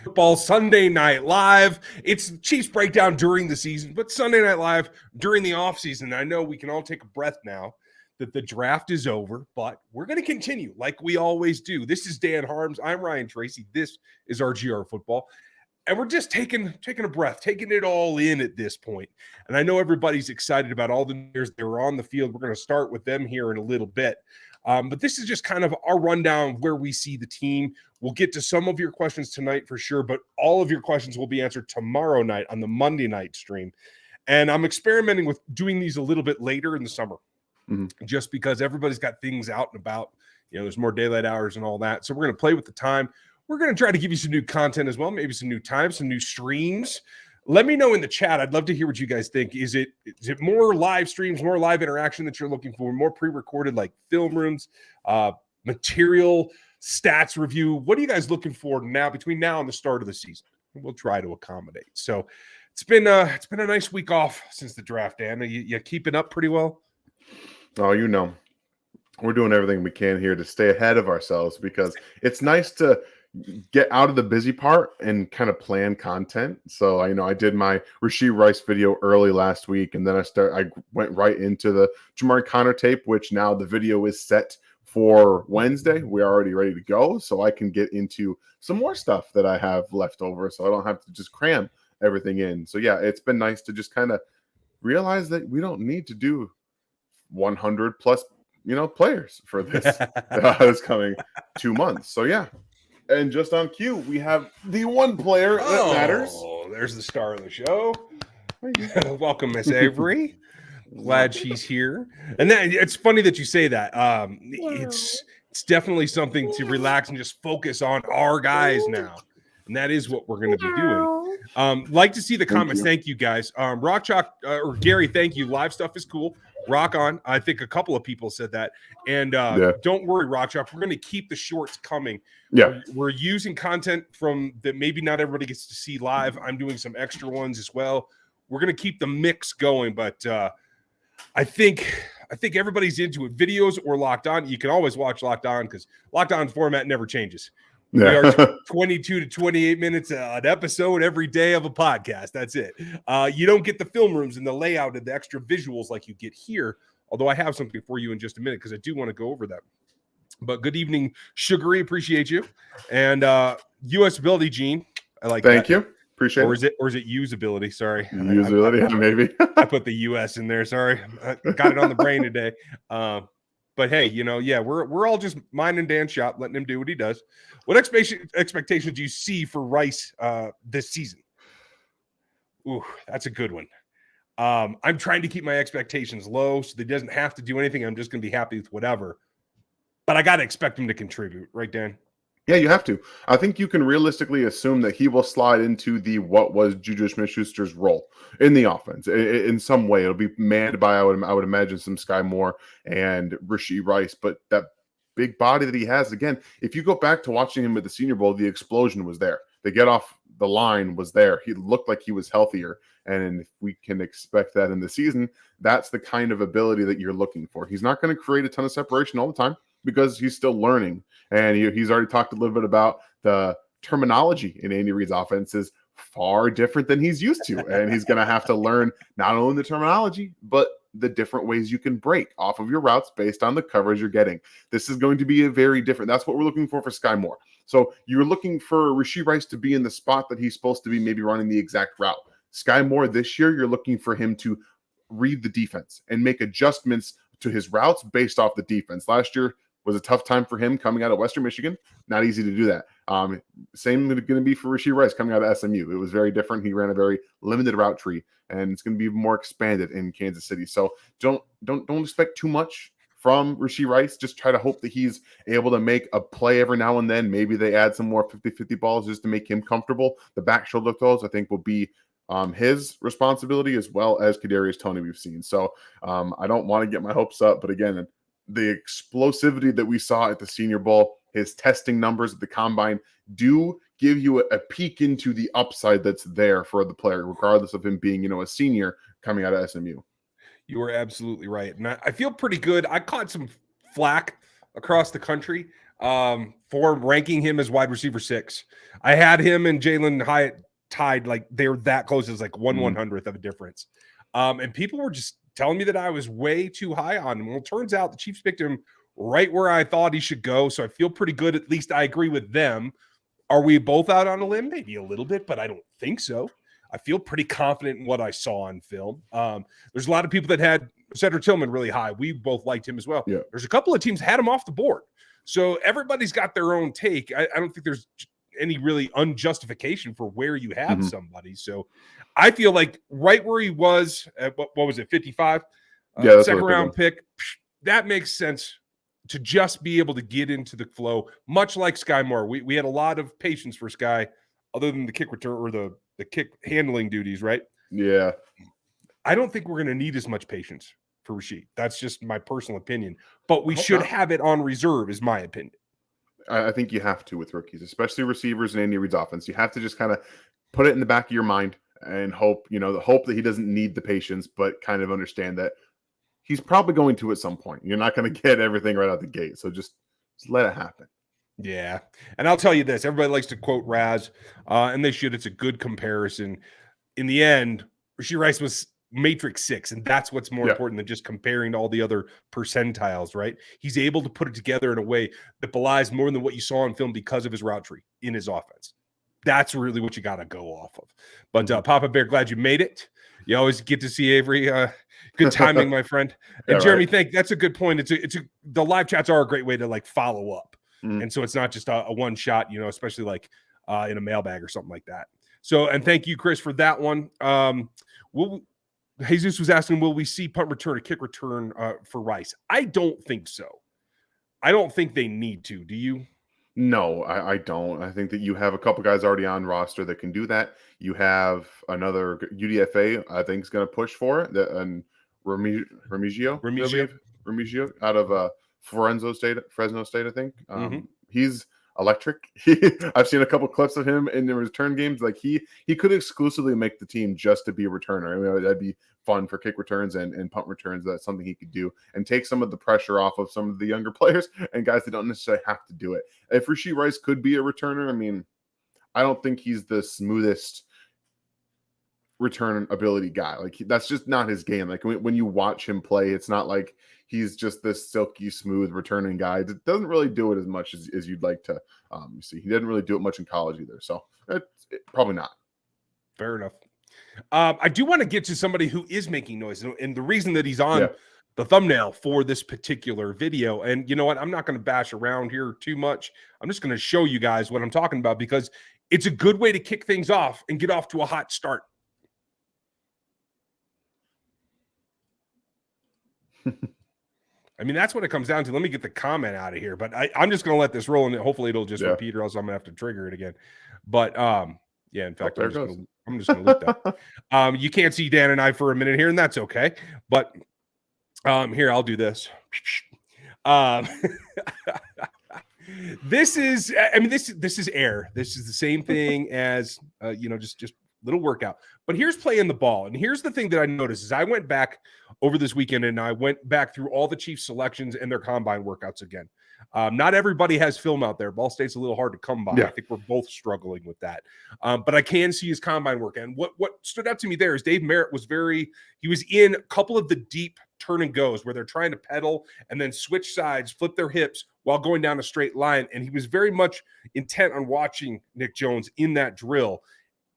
Football Sunday Night Live. It's Chiefs breakdown during the season, but Sunday Night Live during the offseason. I know we can all take a breath now that the draft is over, but we're going to continue like we always do. This is Dan Harms. I'm Ryan Tracy. This is RGR Football. And we're just taking a breath, taking it all in at this point. And I know everybody's excited about all the years they were on the field. We're going to start with them here in a little bit. But this is just kind of our rundown of where we see the team. We'll get to some of your questions tonight for sure, but all of your questions will be answered tomorrow night on the Monday night stream. And I'm experimenting with doing these a little bit later in the summer, just because everybody's got things out and about. You know, there's more daylight hours and all that. So we're going to play with the time. We're going to try to give you some new content as well, maybe some new times, some new streams. Let me know in the chat. I'd love to hear what you guys think. Is it more live streams, more live interaction that you're looking for, more pre-recorded like film rooms, material, stats review? What are you guys looking for now between now and the start of the season? We'll try to accommodate. So it's been a nice week off since the draft, Dan. You keeping up pretty well? Oh, you know, we're doing everything we can here to stay ahead of ourselves because it's nice to get out of the busy part and kind of plan content. So I did my Rashee Rice video early last week, and then I went right into the Jamari Connor tape, which now the video is set for Wednesday. We're already ready to go, so I can get into some more stuff that I have left over, so I don't have to just cram everything in. So yeah, it's been nice to just kind of realize that we don't need to do 100 plus players for this this coming 2 months. So yeah. And just on cue, we have the one player that matters. Oh, there's the star of the show. Welcome, Miss Avery. Glad she's here. And then it's funny that you say that. It's definitely something to relax and just focus on our guys now. And that is what we're going to be doing. Like to see the comments. Thank you, guys. Rock Chalk or Gary, thank you. Live stuff is cool. Rock on. I think a couple of people said that. And don't worry, Rock Chalk. We're going to keep the shorts coming. Yeah. We're using content from that maybe not everybody gets to see live. I'm doing some extra ones as well. We're going to keep the mix going, but I think everybody's into it. Videos or Locked On. You can always watch Locked On because Locked On format never changes. Yeah. We are 22 to 28 minutes an episode every day of a podcast. That's it. You don't get the film rooms and the layout and the extra visuals like you get here, although I have something for you in just a minute because I do want to go over that. But good evening, Sugary. Appreciate you. And usability, Gene. I like Thank that. you. Appreciate it. Or is it usability? Sorry. Usability, maybe. I put the US in there. Sorry. I got it on the brain today. But hey, we're all just minding Dan's shop, letting him do what he does. What expectations do you see for Rice this season? Ooh, that's a good one. I'm trying to keep my expectations low so that he doesn't have to do anything. I'm just going to be happy with whatever. But I got to expect him to contribute, right, Dan? Yeah, you have to. I think you can realistically assume that he will slide into what was Juju Smith-Schuster's role in the offense in some way. It'll be manned by I would imagine some Sky Moore and Rashee Rice, but that big body that he has, again, if you go back to watching him at the Senior Bowl, the explosion was there. The get off the line was there. He looked like he was healthier, and if we can expect that in the season, that's the kind of ability that you're looking for. He's not going to create a ton of separation all the time, because he's still learning. And he's already talked a little bit about the terminology in Andy Reid's offense is far different than he's used to. And he's going to have to learn not only the terminology, but the different ways you can break off of your routes based on the coverage you're getting. This is going to be a very different. That's what we're looking for Sky Moore. So you're looking for Rashee Rice to be in the spot that he's supposed to be, maybe running the exact route. Sky Moore this year, you're looking for him to read the defense and make adjustments to his routes based off the defense. Last year was a tough time for him coming out of Western Michigan. Not easy to do that. Same going to be for Rashee Rice coming out of SMU. It was very different. He ran a very limited route tree, and it's going to be more expanded in Kansas City. So don't expect too much from Rashee Rice. Just try to hope that he's able to make a play every now and then. Maybe they add some more 50-50 balls just to make him comfortable. The back shoulder throws, I think, will be his responsibility, as well as Kadarius Toney we've seen. So I don't want to get my hopes up, but again, the explosivity that we saw at the Senior Bowl, his testing numbers at the Combine do give you a peek into the upside that's there for the player, regardless of him being, a senior coming out of SMU. You are absolutely right. And I feel pretty good. I caught some flack across the country for ranking him as wide receiver 6. I had him and Jalen Hyatt tied, like they're that close. It's like 1/100th of a difference. And people were just telling me that I was way too high on him. Well, it turns out the Chiefs picked him right where I thought he should go. So I feel pretty good. At least I agree with them. Are we both out on a limb? Maybe a little bit, but I don't think so. I feel pretty confident in what I saw on film. There's a lot of people that had Cedric Tillman really high. We both liked him as well. Yeah. There's a couple of teams had him off the board. So everybody's got their own take. I don't think there's any really unjustification for where you have somebody. So I feel like right where he was at, what was it, 55? Yeah, that's second round pick. That makes sense to just be able to get into the flow, much like Sky Moore. We had a lot of patience for Sky, other than the kick return or the kick handling duties, right? Yeah. I don't think we're going to need as much patience for Rasheed. That's just my personal opinion. But we should have it on reserve, is my opinion. I think you have to with rookies, especially receivers in Andy Reid's offense. You have to just kind of put it in the back of your mind and hope, hope that he doesn't need the patience, but kind of understand that he's probably going to at some point. You're not going to get everything right out the gate. So just let it happen. Yeah. And I'll tell you this. Everybody likes to quote Raz, and they should. It's a good comparison. In the end, Rashee Rice was Matrix 6, and that's what's more important than just comparing to all the other percentiles, right? He's able to put it together in a way that belies more than what you saw on film because of his route tree in his offense. That's really what you got to go off of. But Papa Bear, glad you made it. You always get to see Avery. Good timing, my friend. And Jeremy, that's a good point. The live chats are a great way to like follow up. And so it's not just a one shot, especially like in a mailbag or something like that. So, and thank you, Chris, for that one. Jesus was asking, will we see punt return or kick return for Rice? I don't think so. I don't think they need to. Do you? No, I don't. I think that you have a couple guys already on roster that can do that. You have another UDFA, I think, is going to push for it. And Remigio out of Fresno State, I think. He's electric. I've seen a couple clips of him in the return games. Like he could exclusively make the team just to be a returner. I mean, that'd be fun for kick returns and punt returns. That's something he could do and take some of the pressure off of some of the younger players and guys that don't necessarily have to do it. If Rashee Rice could be a returner, I mean, I don't think he's the smoothest return ability guy. Like that's just not his game. Like when you watch him play, it's not like he's just this silky smooth returning guy. It doesn't really do it as much as you'd like to see. He didn't really do it much in college either. So probably not. Fair enough. I do want to get to somebody who is making noise, and the reason that he's on the thumbnail for this particular video. And you know what? I'm not going to bash around here too much. I'm just going to show you guys what I'm talking about because it's a good way to kick things off and get off to a hot start. I mean, that's what it comes down to. Let me get the comment out of here, but I'm just going to let this roll, and hopefully it'll just repeat, or else I'm going to have to trigger it again. But yeah, in fact, I'm just going to look that. You can't see Dan and I for a minute here, and that's okay. But here, I'll do this. This is air. This is the same thing as just little workout. But here's playing the ball. And here's the thing that I noticed is I went back over this weekend and I went back through all the Chiefs selections and their combine workouts again. Not everybody has film out there. Ball State's a little hard to come by. I think we're both struggling with that. But I can see his combine work. And what stood out to me there is Dave Merritt he was in a couple of the deep turn and goes where they're trying to pedal and then switch sides, flip their hips while going down a straight line. And he was very much intent on watching Nick Jones in that drill.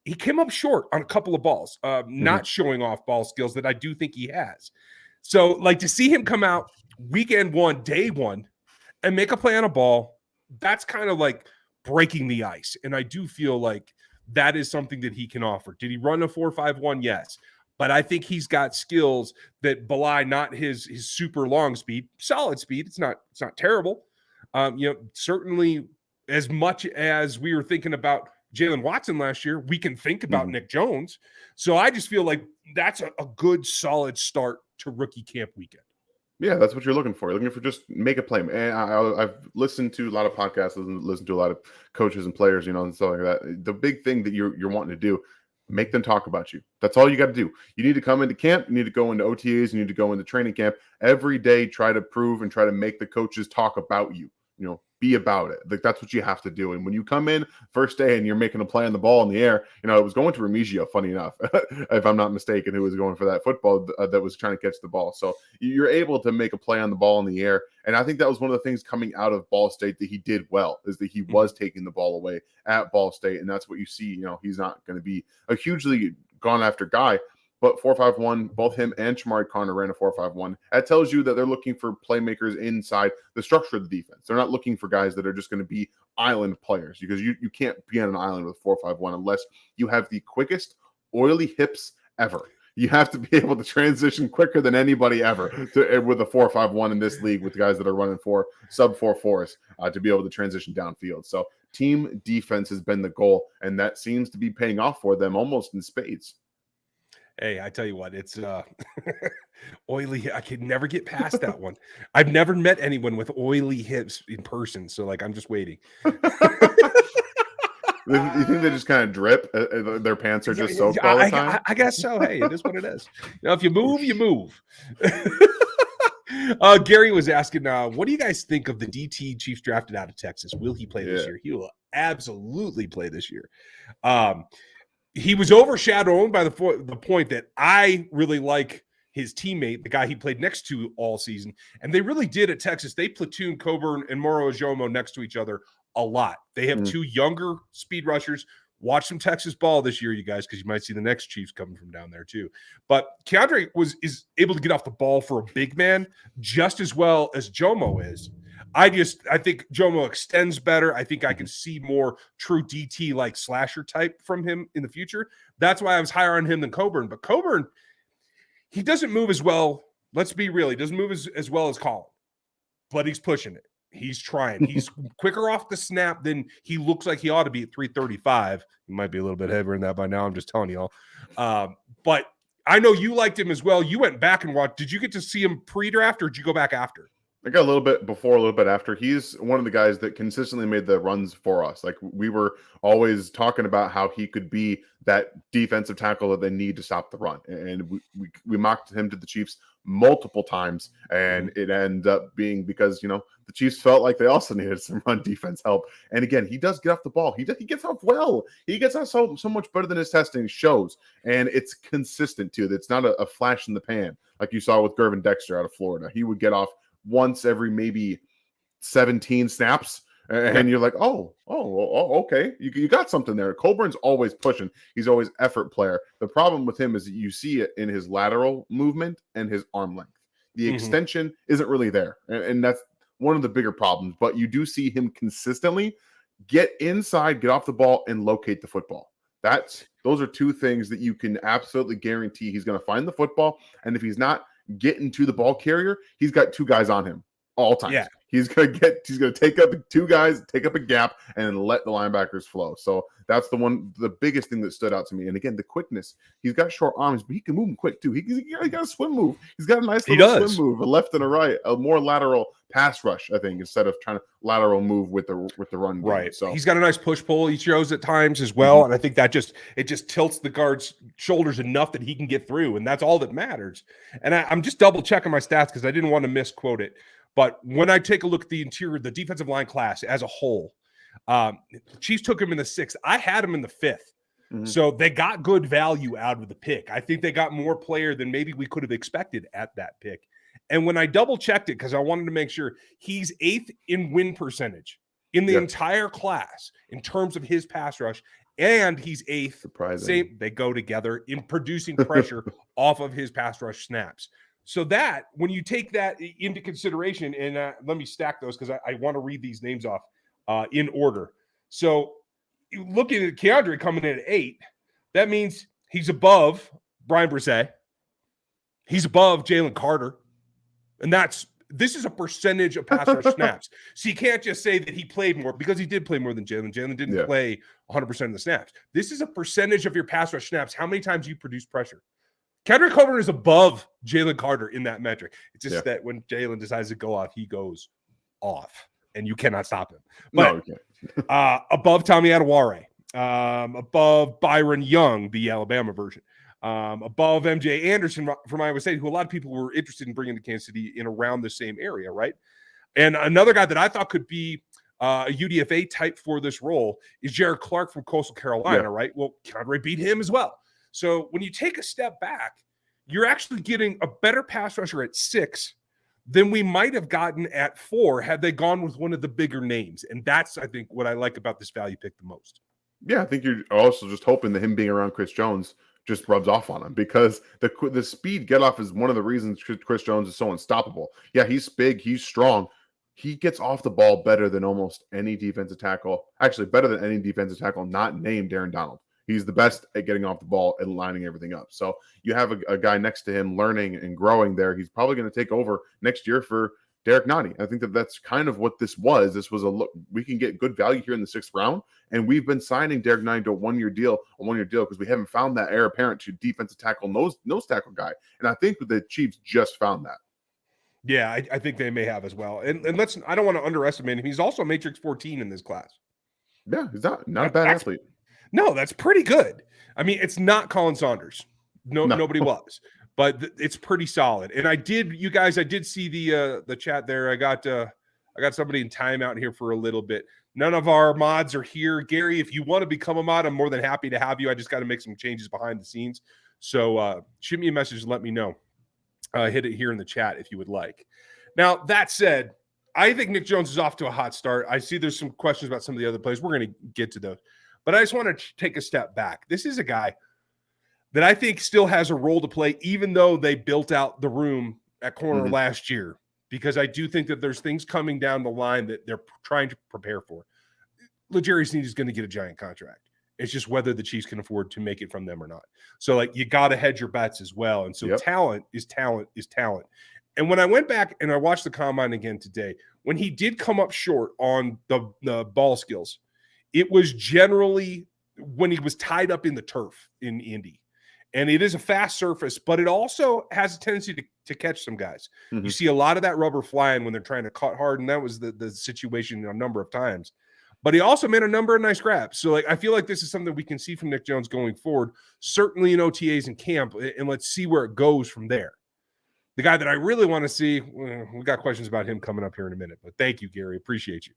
He came up short on a couple of balls, not showing off ball skills that I do think he has. So, like, to see him come out weekend one, day one, and make a play on a ball, that's kind of like breaking the ice. And I do feel like that is something that he can offer. Did he run a 4.51? Yes. But I think he's got skills that belie not his super long speed, solid speed. It's not terrible. Certainly as much as we were thinking about Jalen Watson last year, we can think about Nick Jones. So I just feel like that's a good, solid start to rookie camp weekend. Yeah, that's what you're looking for. You're looking for just make a play. And I've listened to a lot of podcasts and listened to a lot of coaches and players, and stuff like that. The big thing that you're wanting to do, make them talk about you. That's all you got to do. You need to come into camp. You need to go into OTAs. You need to go into training camp every day. Try to prove and try to make the coaches talk about you. be about it. Like, that's what you have to do. And when you come in first day and you're making a play on the ball in the air, it was going to Remigio, funny enough, if I'm not mistaken, who was going for that football that was trying to catch the ball. So you're able to make a play on the ball in the air. And I think that was one of the things coming out of Ball State that he did well, is that he was taking the ball away at Ball State. And that's what you see. He's not going to be a hugely gone after guy. But 4.51, both him and Shamari Connor ran a 4.51. That tells you that they're looking for playmakers inside the structure of the defense. They're not looking for guys that are just going to be island players, because you can't be on an island with 4.51 unless you have the quickest, oily hips ever. You have to be able to transition quicker than anybody ever with a 4.51 in this league, with guys that are running sub 4.4s to be able to transition downfield. So team defense has been the goal, and that seems to be paying off for them almost in spades. Hey, I tell you what, it's oily. I could never get past that one. I've never met anyone with oily hips in person, so I'm just waiting. You think they just kind of drip? Their pants are just soaked all the time? I guess so. Hey, it is what it is. If you move, you move. Gary was asking, what do you guys think of the DT Chiefs drafted out of Texas? Will he play this year? He will absolutely play this year. He was overshadowed by the point that I really like his teammate, the guy he played next to all season. And they really did at Texas. They platooned Coburn and Moro-Uzomah next to each other a lot. They have two younger speed rushers. Watch some Texas ball this year, you guys, because you might see the next Chiefs coming from down there too. But Keandre is able to get off the ball for a big man just as well as Jomo is. I think Jomo extends better. I think I can see more true DT like slasher type from him in the future. That's why I was higher on him than Coburn. But Coburn, he doesn't move as well. Let's be real. He doesn't move as well as Colin, but he's pushing it. He's trying. He's quicker off the snap than he looks like he ought to be at 335. He might be a little bit heavier than that by now. I'm just telling y'all. But I know you liked him as well. You went back and watched. Did you get to see him pre-draft, or did you go back after? I got a little bit before, a little bit after. He's one of the guys that consistently made the runs for us. Like, we were always talking about how he could be that defensive tackle that they need to stop the run. And we mocked him to the Chiefs multiple times, and it ended up being because, the Chiefs felt like they also needed some run defense help. And again, he does get off the ball. He gets off well. He gets off so much better than his testing shows. And it's consistent too. It's not a flash in the pan like you saw with Gervin Dexter out of Florida. He would get off once every maybe 17 snaps, and you're like, oh, okay, you got something there. Colburn's always pushing. He's always effort player. The problem with him is that you see it in his lateral movement and his arm length. The extension isn't really there, and that's one of the bigger problems. But you do see him consistently get inside, get off the ball, and locate the football. Those are two things that you can absolutely guarantee he's going to find the football, and if he's not getting to the ball carrier, he's got two guys on him all times. Yeah. He's gonna take up two guys, take up a gap, and let the linebackers flow. So that's the biggest thing that stood out to me. And again, the quickness. He's got short arms, but he can move them quick too. He got a swim move. He's got a nice little swim move, a left and a right, a more lateral pass rush, I think, instead of trying to lateral move with the run game. Right. So he's got a nice push pull he shows at times as well. And I think that just tilts the guard's shoulders enough that he can get through. And that's all that matters. And I'm just double checking my stats because I didn't want to misquote it. But when I take a look at the defensive line class as a whole, Chiefs took him in the 6th. I had him in the 5th. So they got good value out of the pick. I think they got more player than maybe we could have expected at that pick. And when I double checked it, because I wanted to make sure, he's 8th in win percentage in the entire class in terms of his pass rush. And he's 8th. Surprising. They go together in producing pressure off of his pass rush snaps. So that, when you take that into consideration, and let me stack those because I want to read these names off in order. So looking at Keandre coming in at 8, that means he's above Brian Brisset. He's above Jalen Carter. And this is a percentage of pass rush snaps. So you can't just say that he played more, because he did play more than Jalen. Jalen didn't play 100% of the snaps. This is a percentage of your pass rush snaps, how many times you produce pressure. Kendrick Coburn is above Jalen Carter in that metric. It's just that when Jalen decides to go off, he goes off, and you cannot stop him. But above Tommy Adewale, above Byron Young, the Alabama version, above MJ Anderson from Iowa State, who a lot of people were interested in bringing to Kansas City in around the same area, right? And another guy that I thought could be a UDFA type for this role is Jared Clark from Coastal Carolina, right? Well, Conroy beat him as well. So when you take a step back, you're actually getting a better pass rusher at 6 than we might have gotten at 4 had they gone with one of the bigger names. And that's, I think, what I like about this value pick the most. Yeah, I think you're also just hoping that him being around Chris Jones just rubs off on him, because the speed get off is one of the reasons Chris Jones is so unstoppable. Yeah, he's big, he's strong. He gets off the ball better than almost any defensive tackle. Actually, better than any defensive tackle not named Aaron Donald. He's the best at getting off the ball and lining everything up. So you have a guy next to him learning and growing there. He's probably going to take over next year for Derek Nottie. I think that's kind of what this was. This was a look. We can get good value here in the 6th round, and we've been signing Derek Nottie to a one-year deal, because we haven't found that heir apparent to defensive tackle, nose tackle guy. And I think the Chiefs just found that. Yeah, I think they may have as well. And I don't want to underestimate him. He's also Matrix 14 in this class. Yeah, he's not a bad athlete. No, that's pretty good. I mean, it's not Colin Saunders. No. Nobody was, but it's pretty solid. And I did see the chat there. I got somebody in timeout here for a little bit. None of our mods are here. Gary, if you want to become a mod, I'm more than happy to have you. I just got to make some changes behind the scenes. So shoot me a message and let me know. Hit it here in the chat if you would like. Now, that said, I think Nick Jones is off to a hot start. I see there's some questions about some of the other players. We're going to get to those. But I just want to take a step back. This is a guy that I think still has a role to play, even though they built out the room at corner last year, because I do think that there's things coming down the line that they're trying to prepare for. L'Jarius Sneed is going to get a giant contract. It's just whether the Chiefs can afford to make it from them or not. So, you got to hedge your bets as well. And so talent is talent is talent. And when I went back and I watched the combine again today, when he did come up short on the ball skills, it was generally when he was tied up in the turf in Indy. And it is a fast surface, but it also has a tendency to catch some guys. You see a lot of that rubber flying when they're trying to cut hard, and that was the situation a number of times. But he also made a number of nice grabs. So, I feel like this is something we can see from Nick Jones going forward, certainly in OTAs and camp, and let's see where it goes from there. The guy that I really want to see, we got questions about him coming up here in a minute, but thank you, Gary. Appreciate you.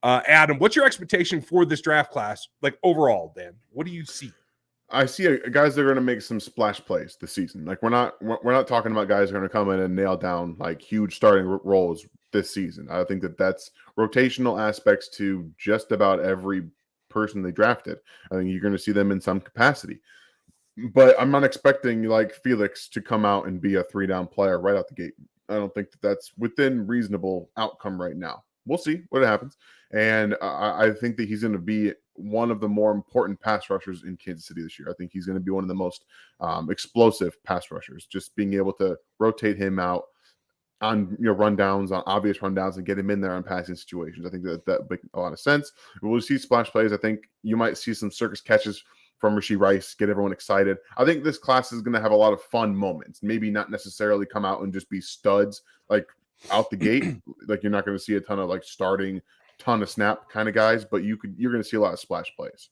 Adam, what's your expectation for this draft class, overall, Dan? What do you see? I see guys that are going to make some splash plays this season. We're not talking about guys who are going to come in and nail down huge starting roles this season. I think that's rotational aspects to just about every person they drafted. I think you're going to see them in some capacity. But I'm not expecting Felix to come out and be a 3-down player right out the gate. I don't think that's within reasonable outcome right now. We'll see what happens. And I think that he's going to be one of the more important pass rushers in Kansas City this year. I think he's going to be one of the most explosive pass rushers. Just being able to rotate him out on rundowns, on obvious rundowns, and get him in there on passing situations. I think that makes a lot of sense. We'll see splash plays. I think you might see some circus catches from Rashee Rice, get everyone excited. I think this class is going to have a lot of fun moments. Maybe not necessarily come out and just be studs out the gate. You're not going to see a ton of starting ton of snap kind of guys, but you're going to see a lot of splash plays.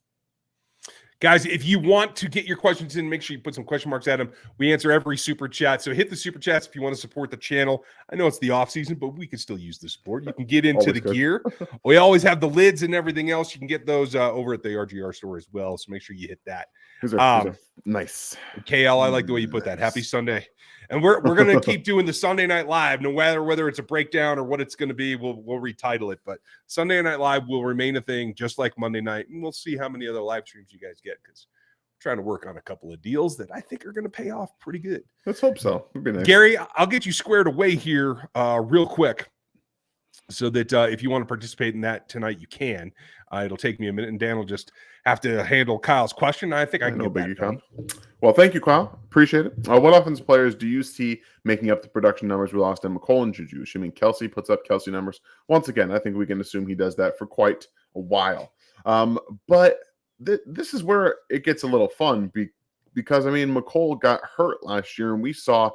Guys, if you want to get your questions in, make sure you put some question marks at them. We answer every super chat. So hit the super chats if you want to support the channel. I know it's the off season, but we can still use the support. You can get into always the good. gear. We always have the lids and everything else. You can get those over at the RGR store as well. So make sure you hit that. These are nice. KL, I like the way you put that. Happy Sunday. And we're going to keep doing the Sunday Night Live, no matter whether it's a breakdown or what it's going to be. We'll retitle it, but Sunday Night Live will remain a thing, just like Monday night. And we'll see how many other live streams you guys get, because we're trying to work on a couple of deals that I think are going to pay off pretty good. Let's hope so. It'd be nice. Gary, I'll get you squared away here real quick, so that if you want to participate in that tonight, you can. It'll take me a minute, and Dan will just have to handle Kyle's question. I think I can get that done. Well, thank you, Kyle. Appreciate it. What offensive players do you see making up the production numbers we lost in McColl and Juju? Assuming Kelsey puts up Kelsey numbers. Once again, I think we can assume he does that for quite a while. But this is where it gets a little fun because, McColl got hurt last year, and we saw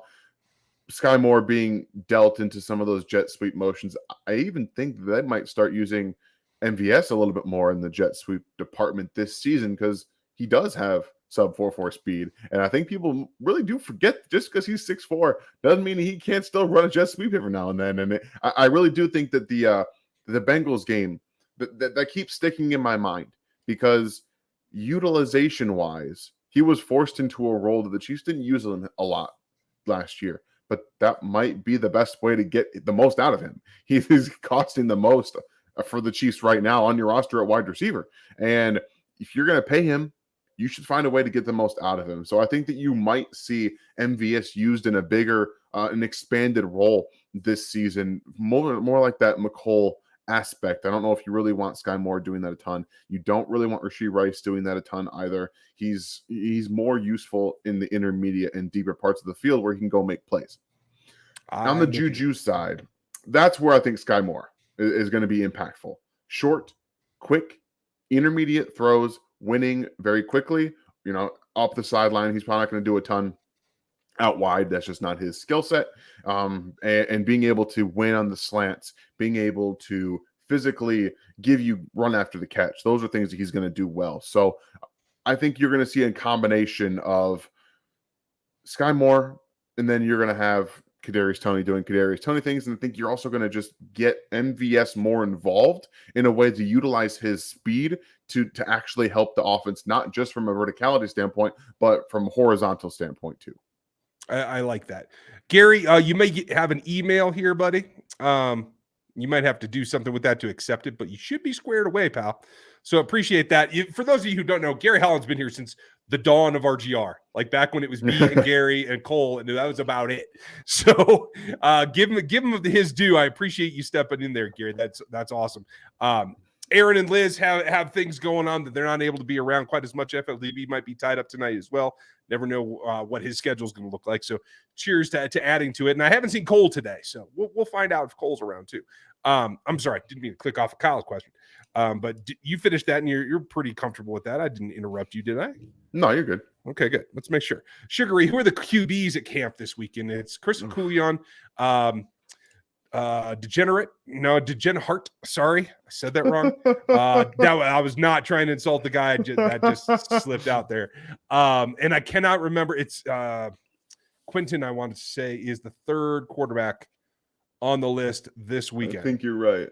Sky Moore being dealt into some of those jet sweep motions. I even think that might start using MVS a little bit more in the jet sweep department this season, because he does have sub 4.4 speed. And I think people really do forget just because he's 6'4" doesn't mean he can't still run a jet sweep every now and then. And I really do think that the Bengals game that keeps sticking in my mind because utilization wise, he was forced into a role that the Chiefs didn't use him a lot last year. But that might be the best way to get the most out of him. He is costing the most for the Chiefs right now on your roster at wide receiver. And if you're going to pay him, you should find a way to get the most out of him. So I think that you might see MVS used in a bigger, an expanded role this season, more like that McColl aspect. I don't know if you really want Sky Moore doing that a ton. You don't really want Rashee Rice doing that a ton either. He's more useful in the intermediate and deeper parts of the field where he can go make plays. On the Juju side, that's where I think Sky Moore is going to be impactful. Short, quick, intermediate throws, winning very quickly, up the sideline. He's probably not going to do a ton out wide. That's just not his skill set. And being able to win on the slants, being able to physically give you run after the catch. Those are things that he's going to do well. So I think you're going to see a combination of Sky Moore, and then you're going to have Kadarius Toney doing Kadarius Toney things. And I think you're also going to just get MVS more involved in a way to utilize his speed to actually help the offense, not just from a verticality standpoint, but from a horizontal standpoint too. I like that. Gary, you may have an email here, buddy. You might have to do something with that to accept it, but you should be squared away, pal. So appreciate that. For those of you who don't know, Gary Holland's been here since the dawn of RGR, like back when it was me and Gary and Cole, and that was about it. So give him his due. I appreciate you stepping in there, Gary. That's awesome. Aaron and Liz have things going on that they're not able to be around quite as much. FLDB might be tied up tonight as well. Never know what his schedule is going to look like. So cheers to adding to it. And I haven't seen Cole today, so we'll find out if Cole's around too. I'm sorry, didn't mean to click off a Kyle's question. But you finished that, and you're pretty comfortable with that. I didn't interrupt you, did I? No, you're good. Okay, good. Let's make sure. Sugary, who are the QBs at camp this weekend? It's Chris Coolion, Degenerate. Sorry, I said that wrong. I was not trying to insult the guy. That just slipped out there. And I cannot remember. It's Quentin, I wanted to say, is the third quarterback on the list this weekend. I think you're right.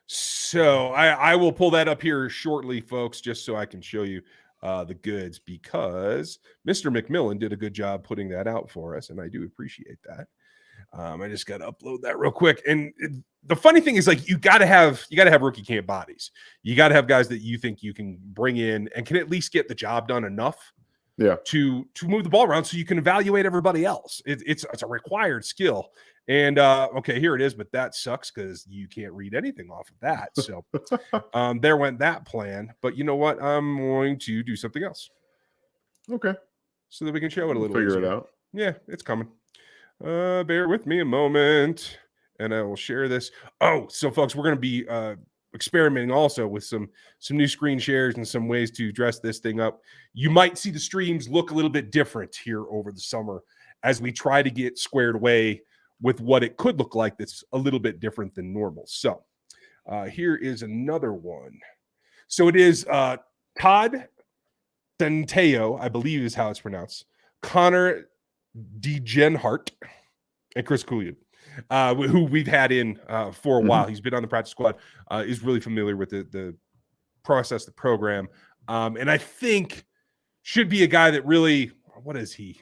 So I will pull that up here shortly, folks, just so I can show you the goods, because Mr. McMillan did a good job putting that out for us, and I do appreciate that. I just got to upload that real quick. And the funny thing is, like, you got to have rookie camp bodies. You got to have guys that you think you can bring in and can at least get the job done enough to move the ball around so you can evaluate everybody else. It's a required skill. And okay, here it is, but that sucks because you can't read anything off of that. So there went that plan. But you know what? I'm going to do something else. Okay. So that we can show it a little Figure easier. it out. Yeah, it's coming. Bear with me a moment, and I will share this. Oh, so folks, we're going to be experimenting also with some new screen shares and some ways to dress this thing up. You might see the streams look a little bit different here over the summer as we try to get squared away with what it could look like that's a little bit different than normal. So here is another one. So it is Todd Centeo, I believe is how it's pronounced, Connor DeGenhart, and Chris Coolion, who we've had in for a while. He's been on the practice squad, is really familiar with the process, the program, and I think should be a guy that really, what is he?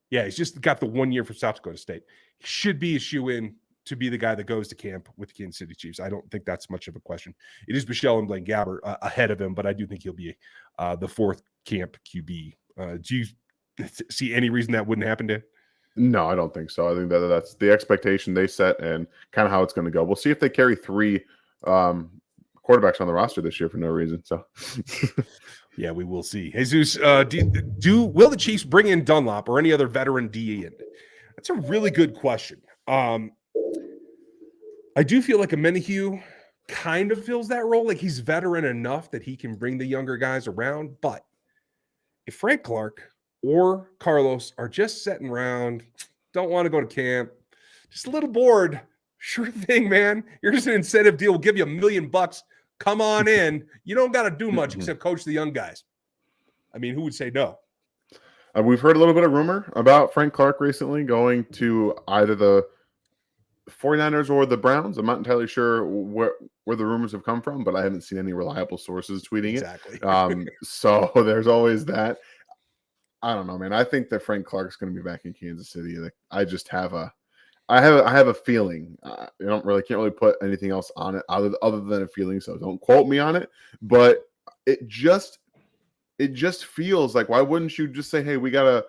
Yeah, he's just got the 1 year from South Dakota State. He should be a shoe-in to be the guy that goes to camp with the Kansas City Chiefs. I don't think that's much of a question. It is Michelle and Blaine Gabbert ahead of him, but I do think he'll be the fourth camp QB. Do you see any reason that wouldn't happen to? No, I don't think so. I think that's the expectation they set and kind of how it's going to go. We'll see if they carry three quarterbacks on the roster this year for no reason. So, yeah, we will see. Jesus, will the Chiefs bring in Dunlop or any other veteran D in? That's a really good question. I do feel like Amenahue kind of fills that role. Like he's veteran enough that he can bring the younger guys around. But if Frank Clark or Carlos are just sitting around, don't want to go to camp, just a little bored, sure thing, man. Here's an incentive deal. We'll give you $1 million. Come on in. You don't got to do much except coach the young guys. I mean, who would say no? We've heard a little bit of rumor about Frank Clark recently going to either the 49ers or the Browns. I'm not entirely sure where the rumors have come from, but I haven't seen any reliable sources tweeting Exactly. it. So there's always that. I don't know, man. I think that Frank Clark's going to be back in Kansas City. I just have I have a feeling. I can't really put anything else on it other than a feeling. So don't quote me on it. But it just feels like, why wouldn't you just say, hey, we gotta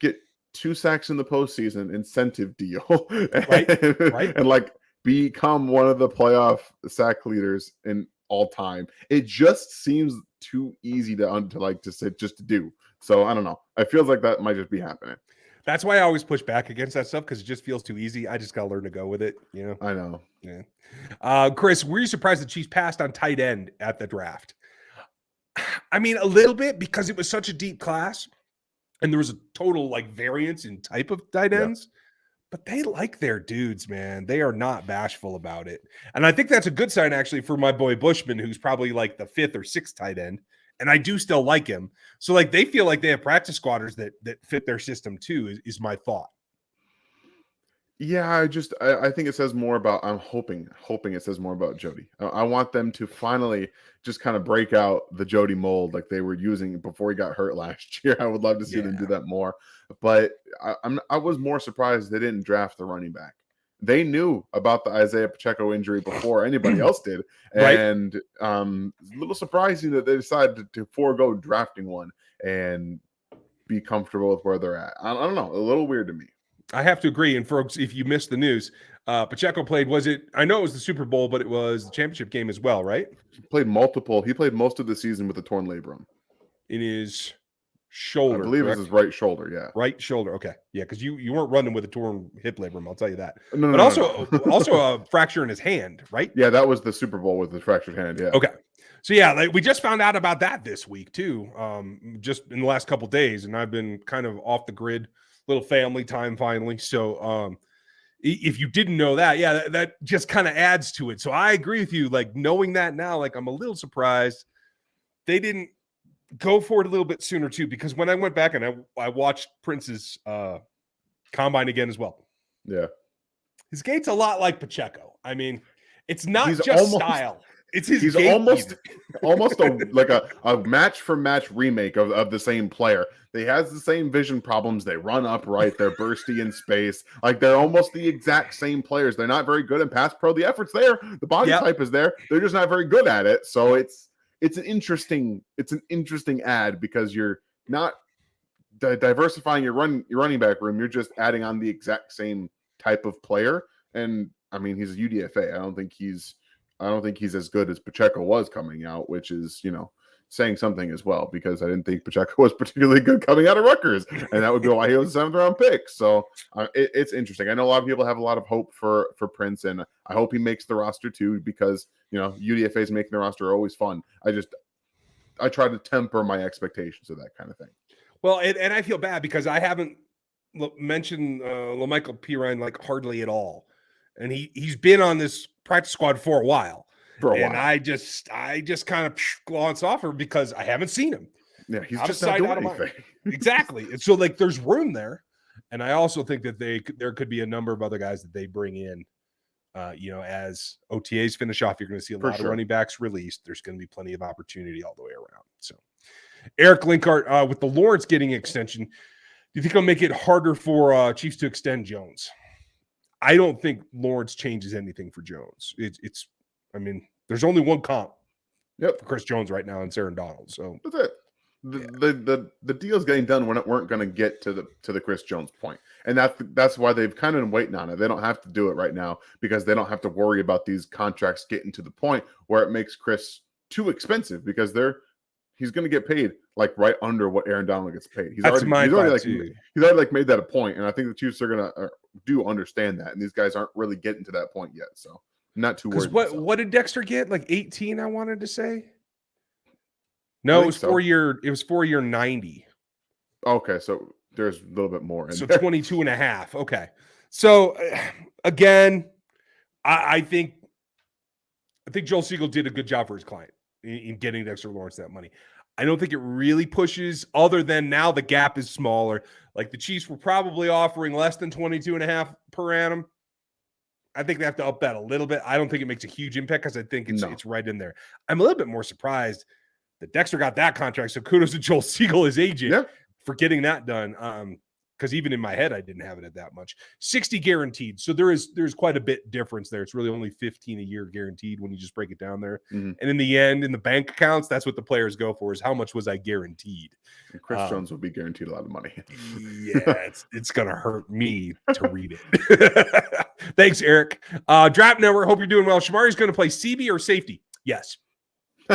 get 2 sacks in the postseason incentive deal, Right. and like become one of the playoff sack leaders in all time. It just seems too easy to do. So I don't know. It feels like that might just be happening. That's why I always push back against that stuff, because it just feels too easy. I just got to learn to go with it, I know. Yeah. Chris, were you surprised the Chiefs passed on tight end at the draft? I mean, a little bit, because it was such a deep class and there was a total variance in type of tight ends, but they like their dudes, man. They are not bashful about it. And I think that's a good sign, actually, for my boy Bushman, who's probably like the 5th or 6th tight end. And I do still like him. So they feel like they have practice squatters that fit their system too, is my thought. Yeah, I think it says more about, I'm hoping it says more about Jody. I want them to finally just kind of break out the Jody mold like they were using before he got hurt last year. I would love to see them do that more. But I was more surprised they didn't draft the running back. They knew about the Isaiah Pacheco injury before anybody else did. And it's a little surprising that they decided to forego drafting one and be comfortable with where they're at. I don't know. A little weird to me. I have to agree. And folks, if you missed the news, Pacheco played, I know it was the Super Bowl, but it was the championship game as well, right? He played most of the season with a torn labrum. In his shoulder. I believe correct? It's his right shoulder, yeah. Right shoulder. Okay. Yeah, because you weren't running with a torn hip labrum, I'll tell you that. No, but also a fracture in his hand, right? Yeah, that was the Super Bowl with the fractured hand, yeah. Okay. So yeah, we just found out about that this week too, just in the last couple of days, and I've been kind of off the grid, little family time finally. So if you didn't know that, yeah, that just kind of adds to it. So I agree with you. Knowing that now, I'm a little surprised they didn't go for it a little bit sooner too, because when I went back and I watched Prince's combine again as well. Yeah. His gait's a lot like Pacheco. I mean, it's not just style. It's he's almost a match for match remake of the same player. They has the same vision problems. They run upright. They're bursty in space. They're almost the exact same players. They're not very good in pass pro. The effort's there. The body type is there. They're just not very good at it. So it's an interesting ad, because you're not diversifying your running back room. You're just adding on the exact same type of player. And I mean, he's a UDFA. I don't think he's as good as Pacheco was coming out, which is, saying something as well, because I didn't think Pacheco was particularly good coming out of Rutgers, and that would be why he was a 7th round pick. So it's interesting. I know a lot of people have a lot of hope for Prince, and I hope he makes the roster too, because UDFA's making the roster are always fun. I try to temper my expectations of that kind of thing. Well, and I feel bad because I haven't mentioned LaMichael Pirine hardly at all, and he's been on this practice squad for a while. I just kind of glance off her because I haven't seen him. Yeah, he's just not doing anything. Exactly. And so there's room there. And I also think that there could be a number of other guys that they bring in, as OTAs finish off. You're going to see a lot of running backs released. There's going to be plenty of opportunity all the way around. So Eric Linkart, with the Lawrence getting extension, do you think it'll make it harder for Chiefs to extend Jones? I don't think Lawrence changes anything for Jones. I mean, there's only one comp for Chris Jones right now, and Aaron Donald. So that's it. The deal's getting done when it weren't going to get to the Chris Jones point. And that's why they've kind of been waiting on it. They don't have to do it right now, because they don't have to worry about these contracts getting to the point where it makes Chris too expensive, because he's going to get paid right under what Aaron Donald gets paid. He's already made that a point, and I think the Chiefs are going to do understand that, and these guys aren't really getting to that point yet. So not too worried. What did Dexter get? 18, I wanted to say. No, it was 4-year. It was 4-year 90. Okay, so there's a little bit more. So 22 and a half. Okay. So again, I think Joel Siegel did a good job for his client in getting Dexter Lawrence that money. I don't think it really pushes, other than now the gap is smaller. Like the Chiefs were probably offering less than 22.5 per annum. I think they have to up that a little bit. I don't think it makes a huge impact because I think it's right in there. I'm a little bit more surprised that Dexter got that contract. So kudos to Joel Siegel, his agent, for getting that done. Because even in my head, I didn't have it at that much. 60 guaranteed. So there's quite a bit difference there. It's really only 15 a year guaranteed when you just break it down there. Mm-hmm. And in the end, in the bank accounts, that's what the players go for, is how much was I guaranteed? And Chris Jones will be guaranteed a lot of money. Yeah, it's going to hurt me to read it. Thanks, Eric. Draft Network, hope you're doing well. Shamari's going to play CB or safety? Yes.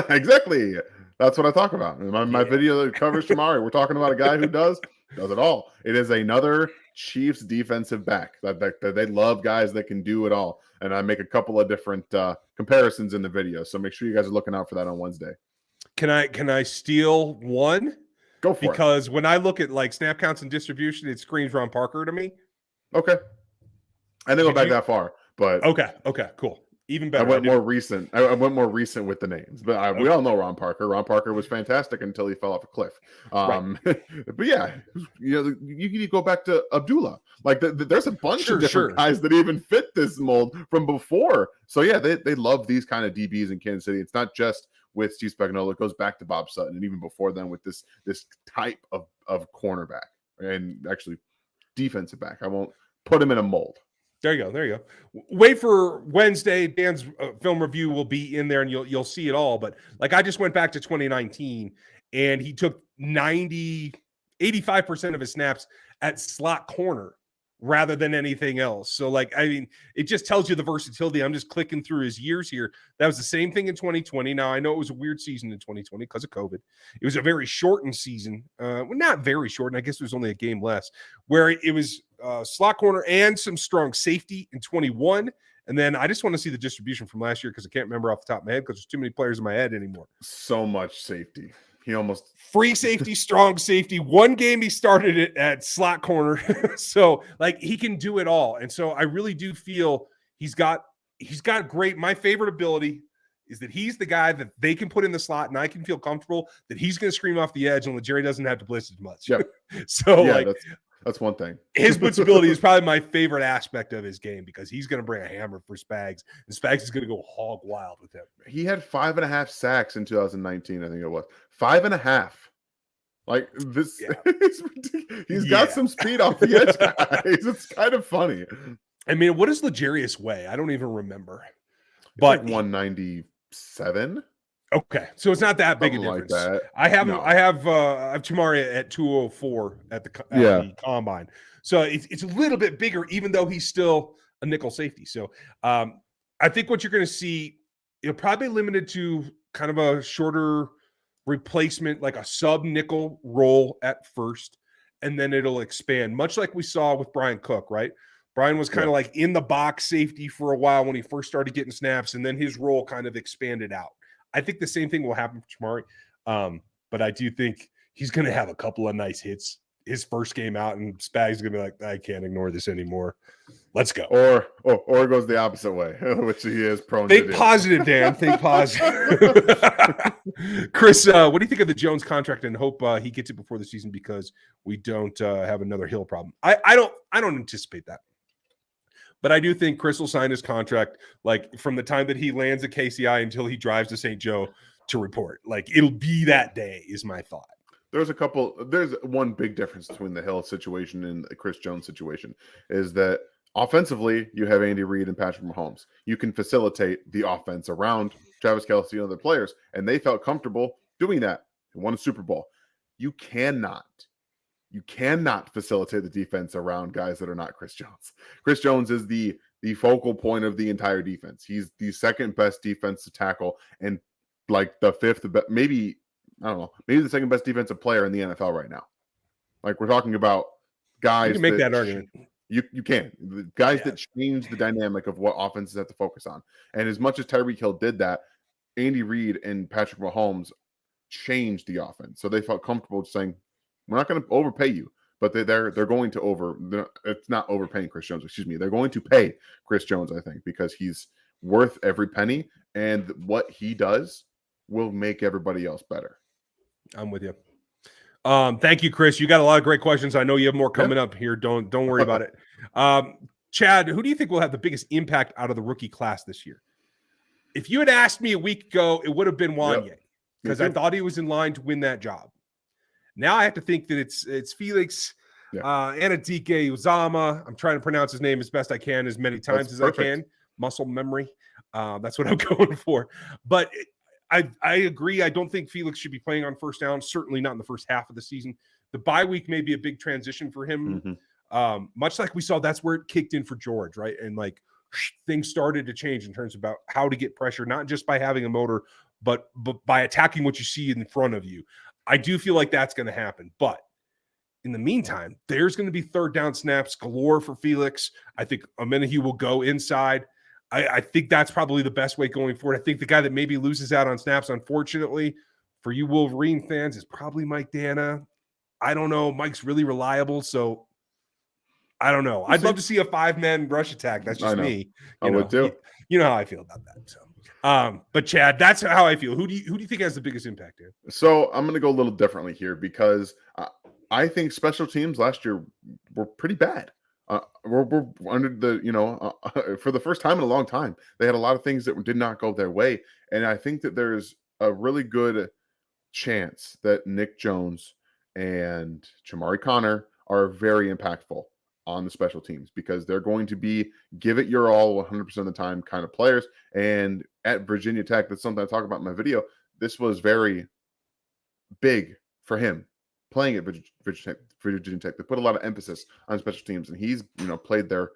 Exactly. That's what I talk about. In my video that covers Shamari, we're talking about a guy who does it all. It is another Chiefs defensive back that they love guys that can do it all. And I make a couple of different comparisons in the video. So make sure you guys are looking out for that on Wednesday. Can I steal one? Go for it. Because when I look at like snap counts and distribution, it screams Ron Parker to me. Okay. I didn't go back that far, but okay, cool. Even better. I went more recent. I went more recent with the names, but we all know Ron Parker. Ron Parker was fantastic until he fell off a cliff. But yeah, you can go back to Abdullah. Like there's a bunch of different guys that even fit this mold from before. So yeah, they love these kind of DBs in Kansas City. It's not just with Steve Spagnuolo. It goes back to Bob Sutton, and even before then with this type of cornerback and actually defensive back. I won't put him in a mold. There you go. Wait for Wednesday. Dan's film review will be in there, and you'll see it all. But like, I just went back to 2019, and he took 85% of his snaps at slot corner rather than anything else. So like, I mean, it just tells you the versatility. I'm just clicking through his years here. That was the same thing in 2020. Now I know it was a weird season in 2020 because of COVID. It was a very shortened season. Well, not very shortened. I guess there was only a game less, where it was slot corner and some strong safety in 21. And then I just want to see the distribution from last year because I can't remember off the top of my head because there's too many players in my head anymore. So much safety. He almost free safety, strong safety. One game he started it at slot corner. So like he can do it all. And so I really do feel he's got great. My favorite ability is that he's the guy that they can put in the slot, and I can feel comfortable that he's going to scream off the edge and Jerry doesn't have to blitz as much. Yeah. So yeah, that's one thing. His blitzability is probably my favorite aspect of his game because he's going to bring a hammer for Spags, and Spags is going to go hog wild with him. He had 5.5 sacks in 2019, I think it was 5.5. Like this, he's got some speed off the edge, guys. It's kind of funny. I mean, what does Legarius weigh? I don't even remember. But like 197. Okay, so it's not that big a difference. Like that. I have Chamari at 204 at the combine, so it's a little bit bigger, even though he's still a nickel safety. So I think what you're going to see, probably limited to kind of a shorter replacement, like a sub nickel role at first, and then it'll expand, much like we saw with Brian Cook, right? Brian was kind of like in the box safety for a while when he first started getting snaps, and then his role kind of expanded out. I think the same thing will happen for Chamari, but I do think he's going to have a couple of nice hits his first game out, and Spags is going to be like, I can't ignore this anymore. Let's go. Or it goes the opposite way, which he is prone to. Think positive, Dan. Think positive. Chris, what do you think of the Jones contract, and hope he gets it before the season because we don't have another Hill problem? I don't anticipate that. But I do think Chris will sign his contract like from the time that he lands at KCI until he drives to St. Joe to report. Like it'll be that day is my thought. There's one big difference between the Hill situation and the Chris Jones situation is that offensively you have Andy Reid and Patrick Mahomes. You can facilitate the offense around Travis Kelce and other players, and they felt comfortable doing that and won a Super Bowl. You cannot facilitate the defense around guys that are not Chris Jones. Chris Jones is the focal point of the entire defense. He's the second best defensive tackle and like the fifth, maybe the second best defensive player in the NFL right now. Like we're talking about guys. You can make that argument. You can. The guys that change the dynamic of what offenses have to focus on. And as much as Tyreek Hill did that, Andy Reid and Patrick Mahomes changed the offense. So they felt comfortable saying, we're not going to overpay you, but they're going to it's not overpaying Chris Jones, excuse me. They're going to pay Chris Jones, I think, because he's worth every penny, and what he does will make everybody else better. I'm with you. Thank you, Chris. You got a lot of great questions. I know you have more coming up here. Don't worry about it. Chad, who do you think will have the biggest impact out of the rookie class this year? If you had asked me a week ago, it would have been Wanye because I thought he was in line to win that job. Now I have to think that it's Felix, anudiek-uzomah. I'm trying to pronounce his name as best I can, as many times as I can. Muscle memory. That's what I'm going for. But I agree. I don't think Felix should be playing on first down. Certainly not in the first half of the season. The bye week may be a big transition for him. Much like we saw, that's where it kicked in for George, right? And like things started to change in terms about how to get pressure, not just by having a motor, but by attacking what you see in front of you. I do feel like that's going to happen. But in the meantime, there's going to be third down snaps galore for Felix. I think Amenahue will go inside. I think that's probably the best way going forward. I think the guy that maybe loses out on snaps, unfortunately, for you Wolverine fans, is probably Mike Dana. I don't know. Mike's really reliable, so I don't know. I'd love to see a 5-man rush attack. That's just me. I would too. You know how I feel about that. So, but Chad, that's how I feel. Who do you think has the biggest impact here? So I'm going to go a little differently here because I think special teams last year were pretty bad. We're under the, for the first time in a long time, they had a lot of things that did not go their way. And I think that there's a really good chance that Nick Jones and Jamari Connor are very impactful on the special teams because they're going to be give it your all 100% of the time kind of players. And at Virginia Tech, that's something I talk about in my video. This was very big for him playing at Virginia Tech. They put a lot of emphasis on special teams, and he's played there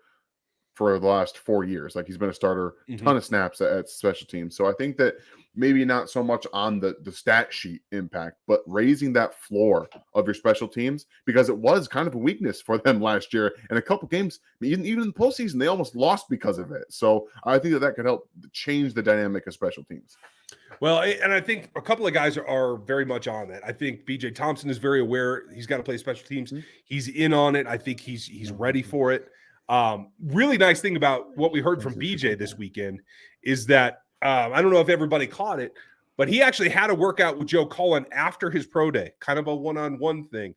for the last 4 years. Like he's been a starter, ton of snaps at special teams. So I think that maybe not so much on the stat sheet impact, but raising that floor of your special teams, because it was kind of a weakness for them last year. And a couple games, even in the postseason, they almost lost because of it. So I think that could help change the dynamic of special teams. Well, and I think a couple of guys are very much on that. I think BJ Thompson is very aware he's got to play special teams. He's in on it. I think he's ready for it. Really nice thing about what we heard from BJ this weekend is that I don't know if everybody caught it, but he actually had a workout with Joe Cullen after his pro day, kind of a one-on-one thing,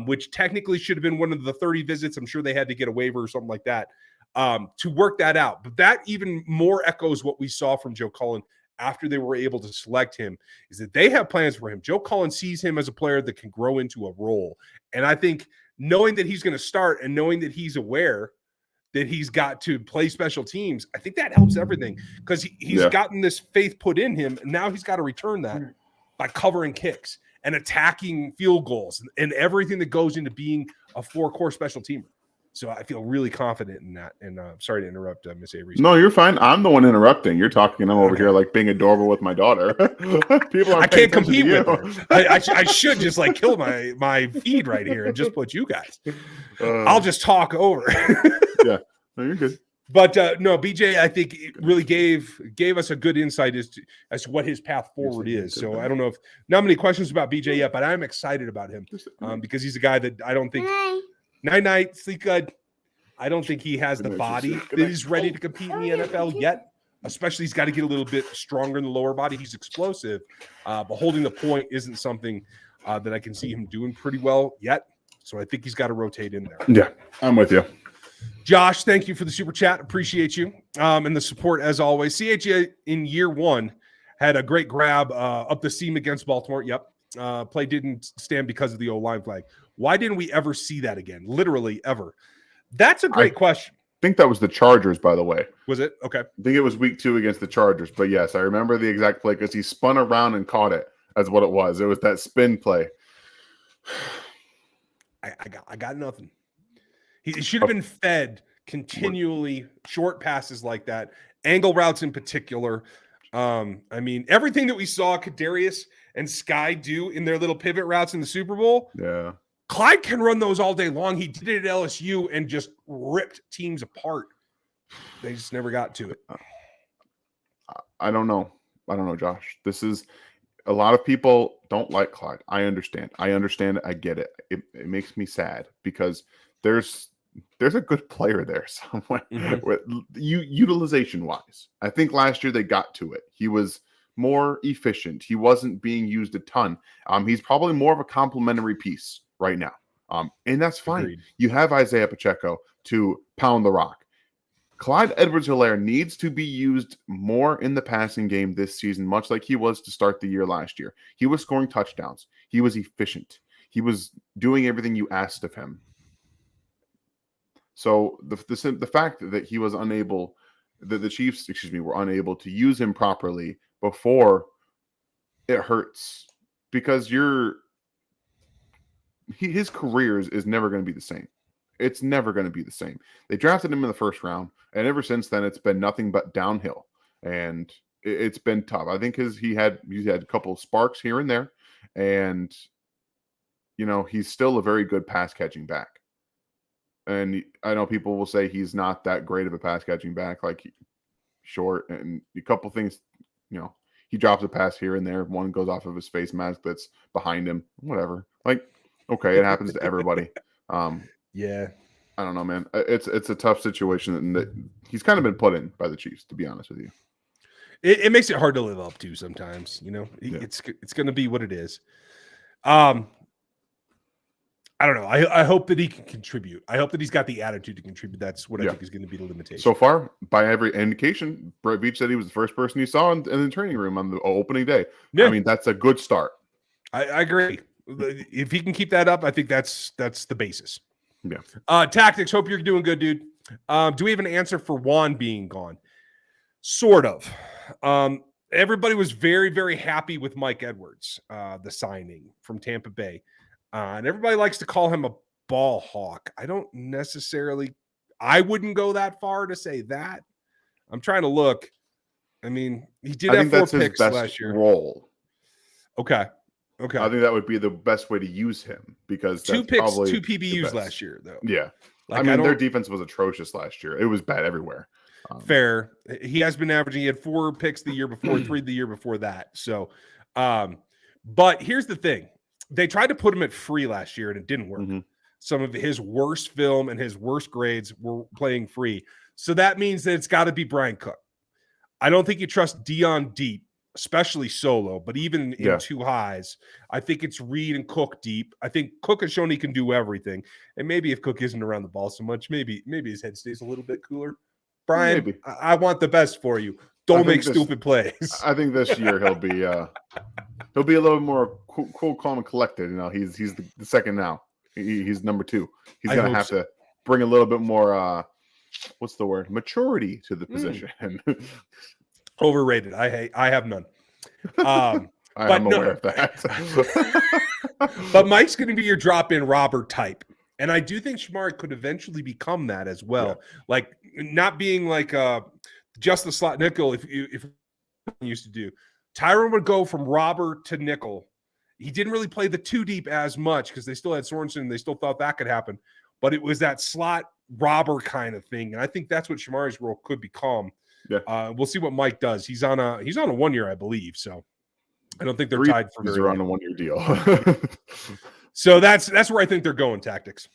which technically should have been one of the 30 visits. I'm sure they had to get a waiver or something like that to work that out. But that even more echoes what we saw from Joe Cullen after they were able to select him, is that they have plans for him. Joe Cullen sees him as a player that can grow into a role. And I think knowing that he's going to start and knowing that he's aware that he's got to play special teams, I think that helps everything because he's gotten this faith put in him. And now he's got to return that by covering kicks and attacking field goals and everything that goes into being a 4-core special teamer. So I feel really confident in that. And sorry to interrupt, Miss Avery. No, you're fine. I'm the one interrupting. You're talking, and I'm over here like being adorable with my daughter. People are. I can't compete with her. I should just like kill my feed right here and just put you guys. I'll just talk over. Yeah, no, you're good. But no, BJ, I think it really gave us a good insight as to what his path forward is. So I don't know if not many questions about BJ yet, but I'm excited about him because he's a guy that I don't think. Night, sleep good. I don't think he has the body that he's ready to compete in the NFL yet. Especially, he's got to get a little bit stronger in the lower body. He's explosive, but holding the point isn't something that I can see him doing pretty well yet. So I think he's got to rotate in there. Yeah, I'm with you. Josh, thank you for the super chat. Appreciate you and the support as always. CHA in year 1 had a great grab up the seam against Baltimore. Yep. Play didn't stand because of the O-line flag. Why didn't we ever see that again? Literally ever. That's a great question. I think that was the Chargers, by the way. Was it? Okay. I think it was week 2 against the Chargers. But yes, I remember the exact play because he spun around and caught it. That's what it was. It was that spin play. I got nothing. He should have been fed continually short passes like that. Angle routes in particular. I mean, everything that we saw Kadarius and Sky do in their little pivot routes in the Super Bowl. Yeah. Clyde can run those all day long. He did it at LSU and just ripped teams apart. They just never got to it. I don't know, Josh. This is a lot of people don't like Clyde. I understand. I get it. It makes me sad because there's a good player there somewhere with utilization wise. I think last year they got to it. He was more efficient. He wasn't being used a ton. He's probably more of a complementary piece right now. And that's fine. Agreed. You have Isaiah Pacheco to pound the rock. Clyde Edwards-Helaire needs to be used more in the passing game this season, much like he was to start the year last year. He was scoring touchdowns. He was efficient. He was doing everything you asked of him. So the fact that he was unable, that the Chiefs, were unable to use him properly before, it hurts, because his career is never going to be the same. It's never going to be the same. They drafted him in the first round, and ever since then, it's been nothing but downhill, and it's been tough. I think he's had a couple of sparks here and there, and he's still a very good pass catching back. And I know people will say he's not that great of a pass catching back, like short, and a couple things, he drops a pass here and there. One goes off of his face mask that's behind him, whatever. Like, okay, it happens to everybody. Yeah, I don't know, man. It's a tough situation, and that he's kind of been put in by the Chiefs, to be honest with you. It makes it hard to live up to sometimes. Yeah. It's going to be what it is. I don't know. I hope that he can contribute. I hope that he's got the attitude to contribute. That's what I think is going to be the limitation. So far, by every indication, Brett Veach said he was the first person he saw in the training room on the opening day. Yeah. I mean, that's a good start. I agree. If he can keep that up, I think that's the basis. Yeah. Tactics. Hope you're doing good, dude. Do we have an answer for Juan being gone? Sort of. Everybody was very, very happy with Mike Edwards, the signing from Tampa Bay. And everybody likes to call him a ball hawk. I wouldn't go that far to say that. I'm trying to look. I mean, he did have 4 picks last year. Role. Okay. I think that would be the best way to use him, because 2 picks, 2 PBUs last year, though. Yeah. Like, I mean, their defense was atrocious last year. It was bad everywhere. Fair. He has been averaging. He had 4 picks the year before, 3 the year before that. So, but here's the thing. They tried to put him at free last year, and it didn't work. Mm-hmm. Some of his worst film and his worst grades were playing free. So that means that it's got to be Brian Cook. I don't think you trust Dion deep, especially solo, but even in 2 highs, I think it's Reed and Cook deep. I think Cook has shown he can do everything. And maybe if Cook isn't around the ball so much, maybe his head stays a little bit cooler. Brian, I want the best for you. Don't make stupid plays. I think this year he'll be a little more cool, calm, and collected. He's the second now. He's number 2. He's gonna have to bring a little bit more what's the word? Maturity to the position. Overrated. I have none. I'm aware of that. But Mike's going to be your drop-in robber type. And I do think Shamari could eventually become that as well. Yeah. Like, not being like just the slot nickel if used to do. Tyron would go from robber to nickel. He didn't really play the 2 deep as much because they still had Sorensen and they still thought that could happen. But it was that slot robber kind of thing. And I think that's what Shamari's role could become. Yeah. We'll see what Mike does. He's on a 1 year, I believe. So I don't think they're tied for very long. On a 1 year deal. So that's where I think they're going, tactics.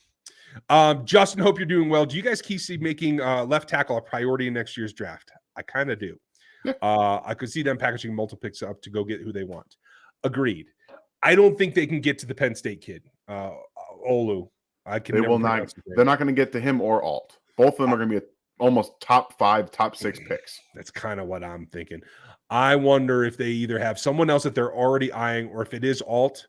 Justin, hope you're doing well. Do you guys keep making left tackle a priority in next year's draft? I kind of do. Yeah. I could see them packaging multiple picks up to go get who they want. Agreed. I don't think they can get to the Penn State kid, Olu. They will not. They're not going to get to him or Alt. Both of them are going to be almost top 5, top 6 picks. That's kind of what I'm thinking. I wonder if they either have someone else that they're already eyeing, or if it is Alt,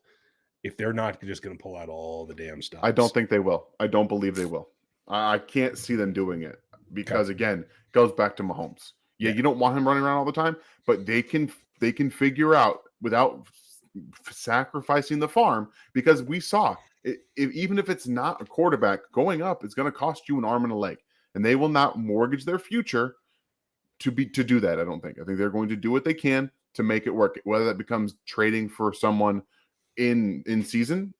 if they're not just going to pull out all the damn stuff. I don't think they will. I don't believe they will. I can't see them doing it because, again, it goes back to Mahomes. Yeah, you don't want him running around all the time, but they can figure out without sacrificing the farm, because we saw even if it's not a quarterback going up, it's going to cost you an arm and a leg, and they will not mortgage their future to do that. I think they're going to do what they can to make it work, whether that becomes trading for someone in season,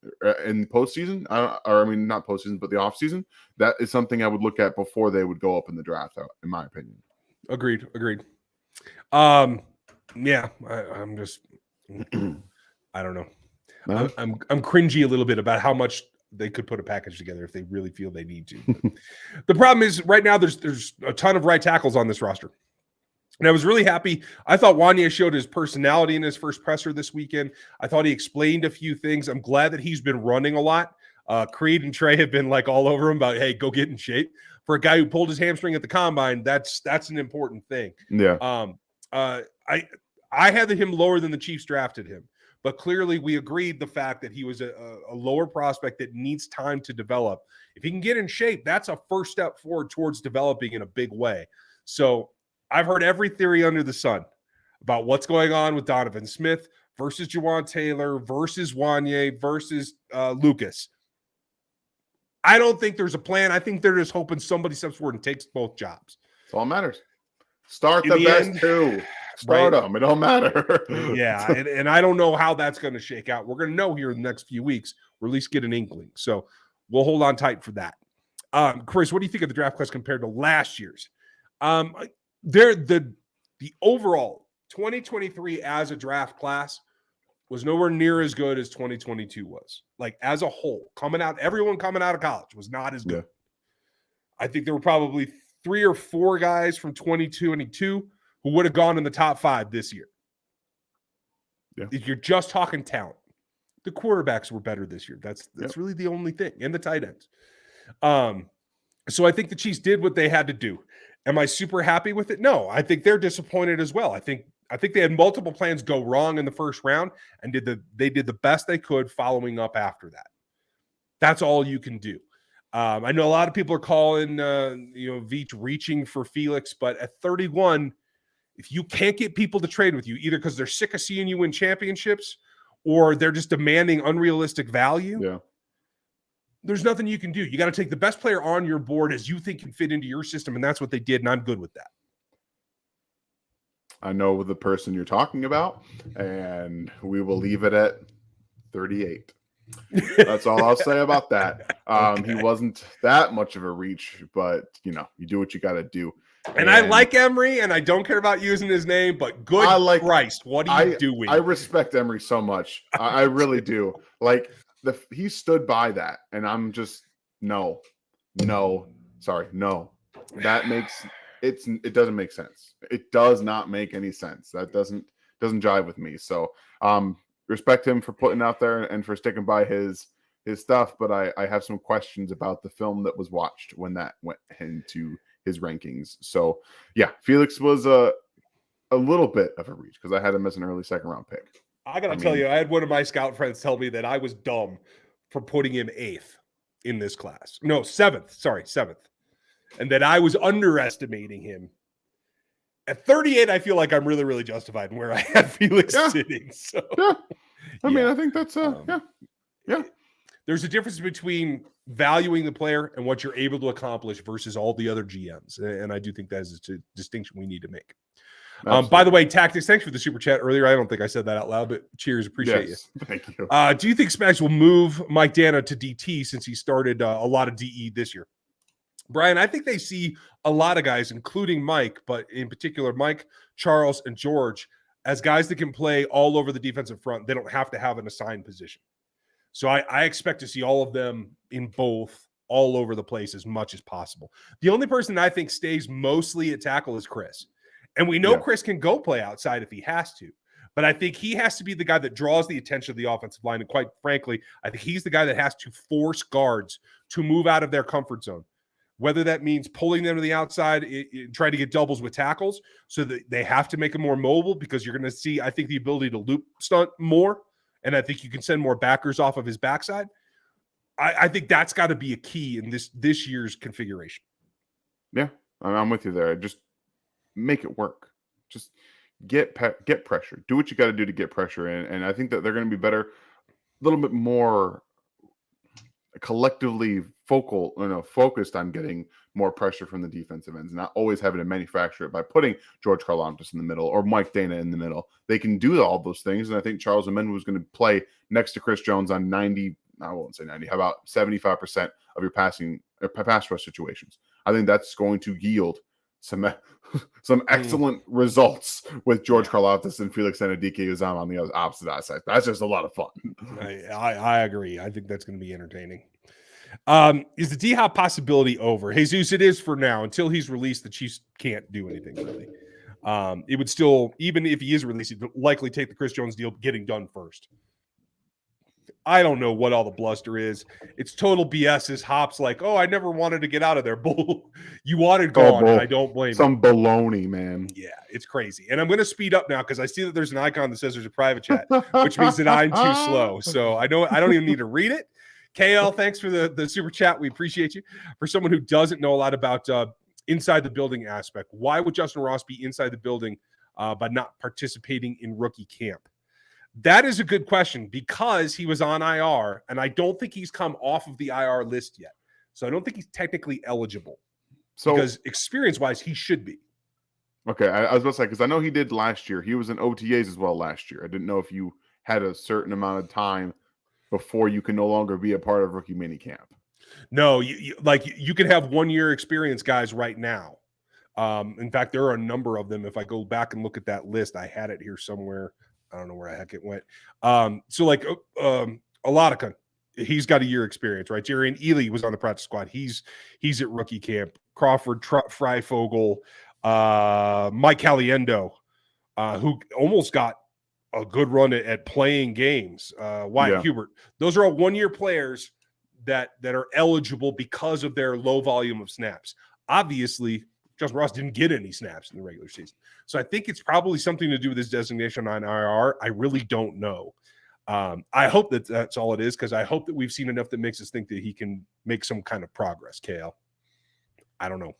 in postseason, not postseason, but the off season. That is something I would look at before they would go up in the draft, in my opinion. Agreed. Yeah, I'm just I don't know. No? I'm cringy a little bit about how much they could put a package together if they really feel they need to. The problem is right now there's a ton of right tackles on this roster. And I was really happy. I thought Wanye showed his personality in his first presser this weekend. I thought he explained a few things. I'm glad that he's been running a lot. Creed and Trey have been like all over him about, hey, go get in shape. For a guy who pulled his hamstring at the combine, that's an important thing. Yeah. I had him lower than the Chiefs drafted him, but clearly we agreed the fact that he was a lower prospect that needs time to develop. If he can get in shape, that's a first step forward towards developing in a big way. So I've heard every theory under the sun about what's going on with Donovan Smith versus Jawan Taylor versus Wanye versus Lucas. I don't think there's a plan. I think they're just hoping somebody steps forward and takes both jobs. That's all that matters. Start the best two. Start them. It don't matter. Yeah, and I don't know how that's going to shake out. We're going to know here in the next few weeks, or at least get an inkling. So we'll hold on tight for that. Chris, what do you think of the draft class compared to last year's? The overall 2023 as a draft class was nowhere near as good as 2022 was. Like as a whole, everyone coming out of college was not as good. Yeah. I think there were probably 3 or 4 guys from 2022 who would have gone in the top 5 this year. Yeah. If you're just talking talent, the quarterbacks were better this year. That's really the only thing, and the tight ends. So I think the Chiefs did what they had to do. Am I super happy with it? No, I think they're disappointed as well. I think they had multiple plans go wrong in the first round, and they did the best they could following up after that. That's all you can do. I know a lot of people are calling Veach reaching for Felix, but at 31, if you can't get people to trade with you, either because they're sick of seeing you win championships or they're just demanding unrealistic value, there's nothing you can do. You got to take the best player on your board as you think can fit into your system, and that's what they did, and I'm good with that. I know the person you're talking about, and we will leave it at 38. That's all I'll say about that. Okay. He wasn't that much of a reach, but you do what you got to do. And I like Emery, and I don't care about using his name, but Christ, what are you doing? I respect Emery so much. I really do. Like he stood by that, and I'm just no. That makes it doesn't make sense. It does not make any sense. That doesn't jive with me. So respect him for putting out there and for sticking by his stuff, but I have some questions about the film that was watched when that went into his rankings. So yeah, Felix was a little bit of a reach because I had him as an early second round pick. I gotta tell you, I had one of my scout friends tell me that I was dumb for putting him 8th in this class. No, 7th. Sorry, 7th. And that I was underestimating him. At 38, I feel like I'm really, really justified in where I had Felix sitting. So I mean, I think that's yeah. There's a difference between valuing the player and what you're able to accomplish versus all the other GMs. And I do think that is a distinction we need to make. By the way, Tactics, thanks for the super chat earlier. I don't think I said that out loud, but cheers. Appreciate you. Thank you. Do you think Spags will move Mike Dana to DT since he started a lot of DE this year? Brian, I think they see a lot of guys, including Mike, but in particular Mike, Charles, and George, as guys that can play all over the defensive front. They don't have to have an assigned position. So I expect to see all of them in both, all over the place as much as possible. The only person I think stays mostly at tackle is Chris. And we know Chris can go play outside if he has to. But I think he has to be the guy that draws the attention of the offensive line. And quite frankly, I think he's the guy that has to force guards to move out of their comfort zone. Whether that means pulling them to the outside, trying to get doubles with tackles so that they have to make them more mobile, because you're going to see, I think, the ability to loop stunt more. And I think you can send more backers off of his backside. I think that's got to be a key in this year's configuration. Yeah, I'm with you there. Just make it work. Just get pressure. Do what you got to do to get pressure in. And I think that they're going to be better, a little bit more collectively focused on getting more pressure from the defensive ends, not always having to manufacture it by putting George Karlaftis in the middle or Mike Dana in the middle. They can do all those things, and I think Charles Omenihu was going to play next to Chris Jones on 90. I won't say 90. How about 75% of your pass rush situations? I think that's going to yield some excellent results with George Karlaftis and Felix anudiek-uzomah on the opposite side. That's just a lot of fun. I agree. I think that's going to be entertaining. Is the D-Hop possibility over? Jesus, it is for now. Until he's released, the Chiefs can't do anything really. It would still, even if he is released, he'd likely take the Chris Jones deal getting done first. I don't know what all the bluster is. It's total BS. Is Hops like, oh, I never wanted to get out of there. Bull, you wanted gone, and I don't blame you. Some baloney, man. Yeah, it's crazy. And I'm going to speed up now because I see that there's an icon that says there's a private chat, which means that I'm too slow. So I don't even need to read it. KL, thanks for the super chat. We appreciate you. For someone who doesn't know a lot about inside the building aspect, why would Justin Ross be inside the building but not participating in rookie camp? That is a good question because he was on IR, and I don't think he's come off of the IR list yet. So I don't think he's technically eligible. So, because experience-wise, he should be. Okay, I was about to say, because I know he did last year. He was in OTAs as well last year. I didn't know if you had a certain amount of time before you can no longer be a part of rookie minicamp. No, you can have 1 year experience guys right now. In fact, there are a number of them. If I go back and look at that list, I had it here somewhere. I don't know where the heck it went. Alodica, he's got a year experience, right? Jarian Ely was on the practice squad. He's at rookie camp. Crawford, Freifogel, Mike Caliendo, who almost got a good run at playing games. Wyatt Hubert. Those are all 1 year players that are eligible because of their low volume of snaps. Obviously, Justin Ross didn't get any snaps in the regular season. So I think it's probably something to do with his designation on IR. I really don't know. I hope that that's all it is because I hope that we've seen enough that makes us think that he can make some kind of progress, KL. I don't know.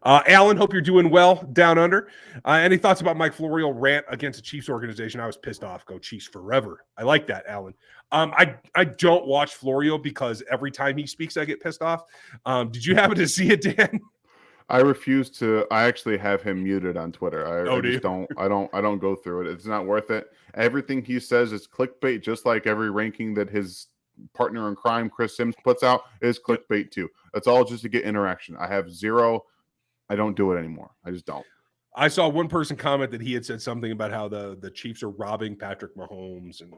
Alan, hope you're doing well down under. Any thoughts about Mike Florio rant against the Chiefs organization? I was pissed off. Go Chiefs forever. I like that, Alan. I don't watch Florio because every time he speaks, I get pissed off. Did you happen to see it, Dan? I refuse to. I actually have him muted on Twitter. I just don't. I don't go through it. It's not worth it. Everything he says is clickbait, just like every ranking that his partner in crime, Chris Sims, puts out is clickbait too. It's all just to get interaction. I have zero. I don't do it anymore. I just don't. I saw one person comment that he had said something about how the Chiefs are robbing Patrick Mahomes, and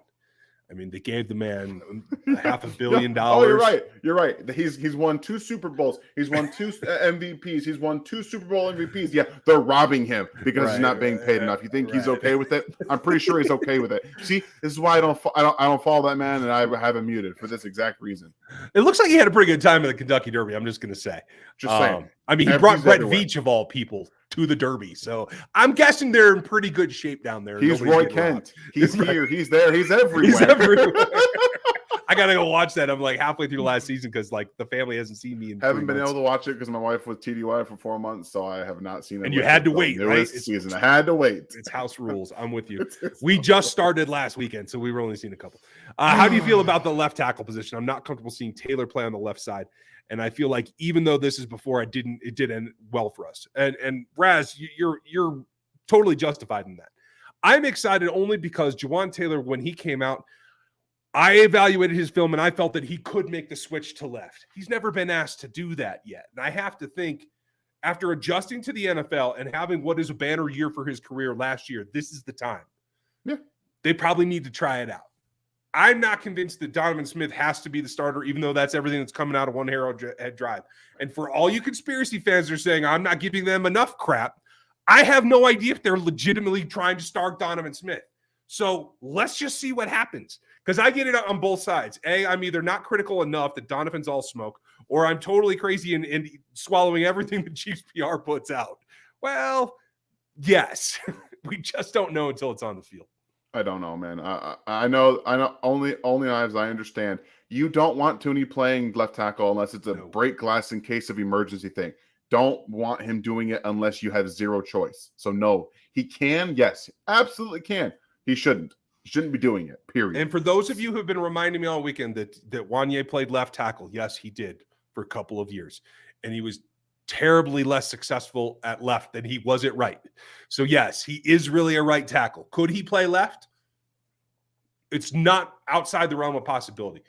I mean, they gave the man $500 million. Oh, you're right. You're right. He's won 2 Super Bowls. He's won 2 MVPs. He's won 2 Super Bowl MVPs. Yeah, they're robbing him because he's not being paid enough. You think he's okay with it? I'm pretty sure he's okay with it. See, this is why I don't follow that man, and I have him muted for this exact reason. It looks like he had a pretty good time at the Kentucky Derby. I'm just going to say. Just saying. I mean, he brought Brett Veach of all people to the Derby, so I'm guessing they're in pretty good shape down there. He's Roy Kent. He's here. He's there. He's everywhere. He's everywhere. I gotta go watch that. I'm like halfway through last season because like the family hasn't seen me in haven't been able to watch it because my wife was TDY for 4 months, so I have not seen it. And you had to wait, right? Season I had to wait. It's house rules. I'm with you. We just started last weekend, so we were only seeing a couple. How do you feel about the left tackle position? I'm not comfortable seeing Taylor play on the left side, and I feel like even though this is before, it did end well for us. And Raz, you're totally justified in that. I'm excited only because Jawan Taylor, when he came out, I evaluated his film and I felt that he could make the switch to left. He's never been asked to do that yet. And I have to think after adjusting to the NFL and having what is a banner year for his career last year, this is the time. Yeah. They probably need to try it out. I'm not convinced that Donovan Smith has to be the starter, even though that's everything that's coming out of One Arrowhead Drive. And for all you conspiracy fans that are saying I'm not giving them enough crap, I have no idea if they're legitimately trying to start Donovan Smith. So let's just see what happens. Because I get it on both sides. A, I'm either not critical enough that Donovan's all smoke, or I'm totally crazy and swallowing everything the Chiefs PR puts out. Well, yes. We just don't know until it's on the field. I don't know, man. I know. Only as I understand, you don't want Tooney playing left tackle unless it's a break glass in case of emergency thing. Don't want him doing it unless you have zero choice. So no, he can. Yes, absolutely can. He shouldn't. Shouldn't be doing it, period. And for those of you who have been reminding me all weekend that Wanye played left tackle, yes, he did for a couple of years. And he was terribly less successful at left than he was at right. So, yes, he is really a right tackle. Could he play left? It's not outside the realm of possibility.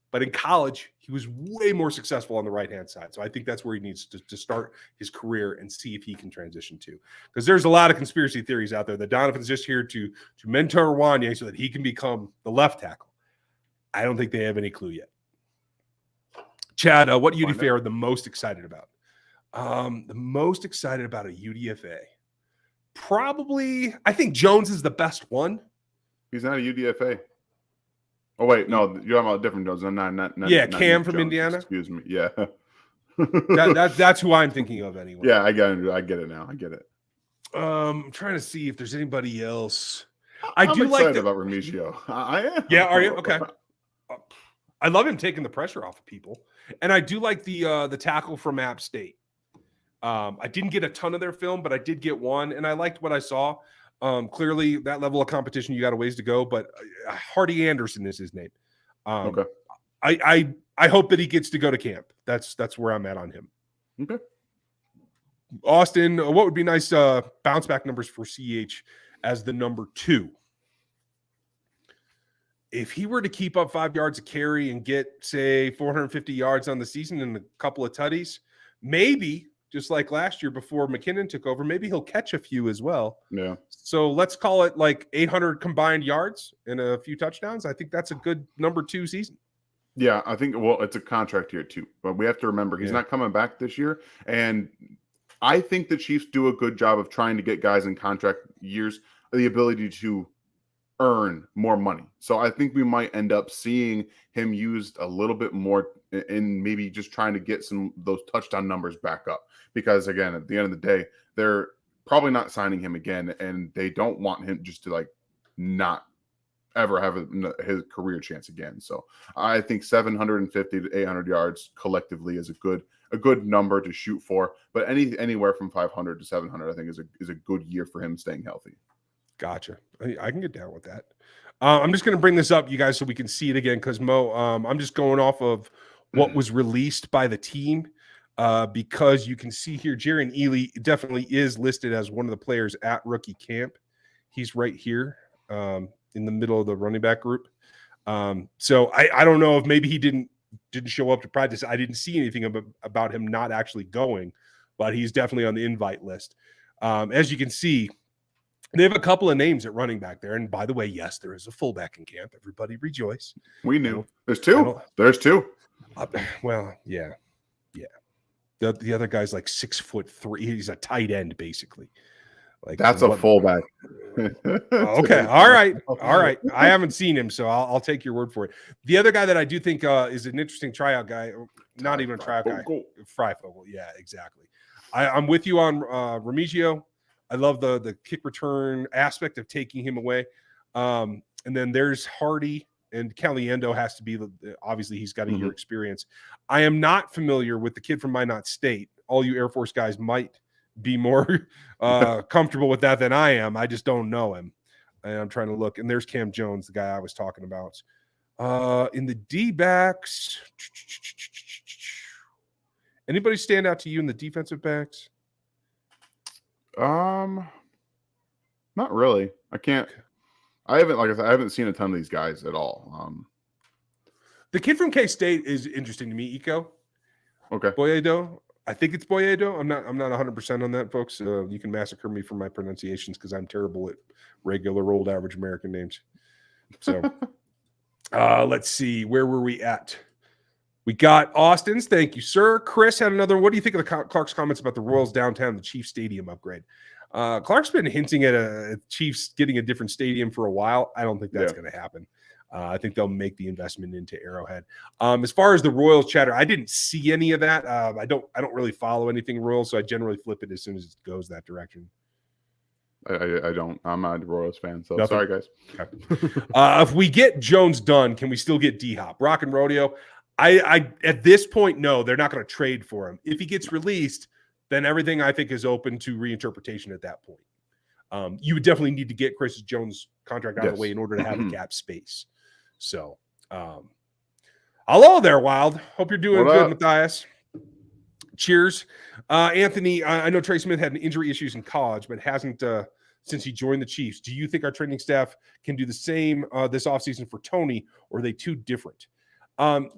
But in college, he was way more successful on the right-hand side. So I think that's where he needs to start his career and see if he can transition to. Because there's a lot of conspiracy theories out there that Donovan's just here to mentor Wanye so that he can become the left tackle. I don't think they have any clue yet. Chad, what UDFA are the most excited about? The most excited about a UDFA. Probably, I think Jones is the best one. He's not a UDFA. Oh wait, no, you're talking about different Jones. Not Yeah, not Cam Nick from Jones, Indiana. Excuse me. Yeah. That's who I'm thinking of anyway. Yeah, I get it now. I get it. I'm trying to see if there's anybody else. I'm do like excited about Remigio. I am. Yeah, are you? Okay. I love him taking the pressure off of people. And I do like the tackle from App State. I didn't get a ton of their film, but I did get one, and I liked what I saw. Clearly, that level of competition, you got a ways to go, but Hardy Anderson is his name. Okay. I hope that he gets to go to camp. That's where I'm at on him. Okay. Austin, what would be nice bounce back numbers for CH as the number 2? If he were to keep up 5 yards a carry and get, say, 450 yards on the season and a couple of tutties, maybe, just like last year before McKinnon took over, maybe he'll catch a few as well. Yeah. So let's call it like 800 combined yards and a few touchdowns. I think that's a good number 2 season. Yeah, I think, well, it's a contract year too, but we have to remember he's not coming back this year. And I think the Chiefs do a good job of trying to get guys in contract years the ability to earn more money. So I think we might end up seeing him used a little bit more in maybe just trying to get some of those touchdown numbers back up. Because again, at the end of the day, they're probably not signing him again, and they don't want him just to like not ever have his career chance again. So I think 750 to 800 yards collectively is a good number to shoot for. But anywhere from 500 to 700, I think is a good year for him staying healthy. Gotcha. I can get down with that. I'm just going to bring this up, you guys, so we can see it again. Because Mo, I'm just going off of what was released by the team. Because you can see here, Jaren Ely definitely is listed as one of the players at rookie camp. He's right here. In the middle of the running back group. So I don't know if maybe he didn't show up to practice. I didn't see anything about him not actually going, but he's definitely on the invite list. As you can see, they have a couple of names at running back there. And by the way, yes, there is a fullback in camp. Everybody rejoice. We knew. There's two. There's two. Well, yeah. The other guy's like 6'3". He's a tight end, basically. Like that's a fullback. Okay. All right. I haven't seen him, so I'll take your word for it. The other guy that I do think is an interesting tryout guy, not even a tryout guy, Freifogel. Yeah, exactly. I'm with you on Remigio. I love the kick return aspect of taking him away. And then there's Hardy, and Caliendo has to be, obviously he's got a year experience. I am not familiar with the kid from Minot State. All you Air Force guys might be more comfortable with that than I am. I just don't know him. And I'm trying to look. And there's Cam Jones, the guy I was talking about. In the D-backs, anybody stand out to you in the defensive backs? Not really. I haven't seen a ton of these guys at all. The kid from K-State is interesting to me, Eco. Okay. Boyedo. I think it's Boyedo. I'm not 100% on that, folks. You can massacre me for my pronunciations because I'm terrible at regular old average American names. So let's see. Where were we at? We got Austin's. Thank you, sir. Chris had another. What do you think of the Clark's comments about the Royals downtown, the Chiefs Stadium upgrade? Clark's been hinting at a Chiefs getting a different stadium for a while. I don't think that's going to happen. I think they'll make the investment into Arrowhead. As far as the Royals chatter, I didn't see any of that. I don't really follow anything Royals, so I generally flip it as soon as it goes that direction. I don't. I'm not a Royals fan, so Nothing. Sorry, guys. Okay. If we get Jones done, can we still get D-Hop? Rock and Rodeo. I at this point, no, they're not going to trade for him. If he gets released, then everything I think is open to reinterpretation at that point. You would definitely need to get Chris Jones' contract out of the way in order to have a cap space. So, hello there, Wild. Hope you're doing good, Matthias. Cheers. Anthony, I know Trey Smith had injury issues in college, but hasn't since he joined the Chiefs. Do you think our training staff can do the same this offseason for Tony, or are they too different?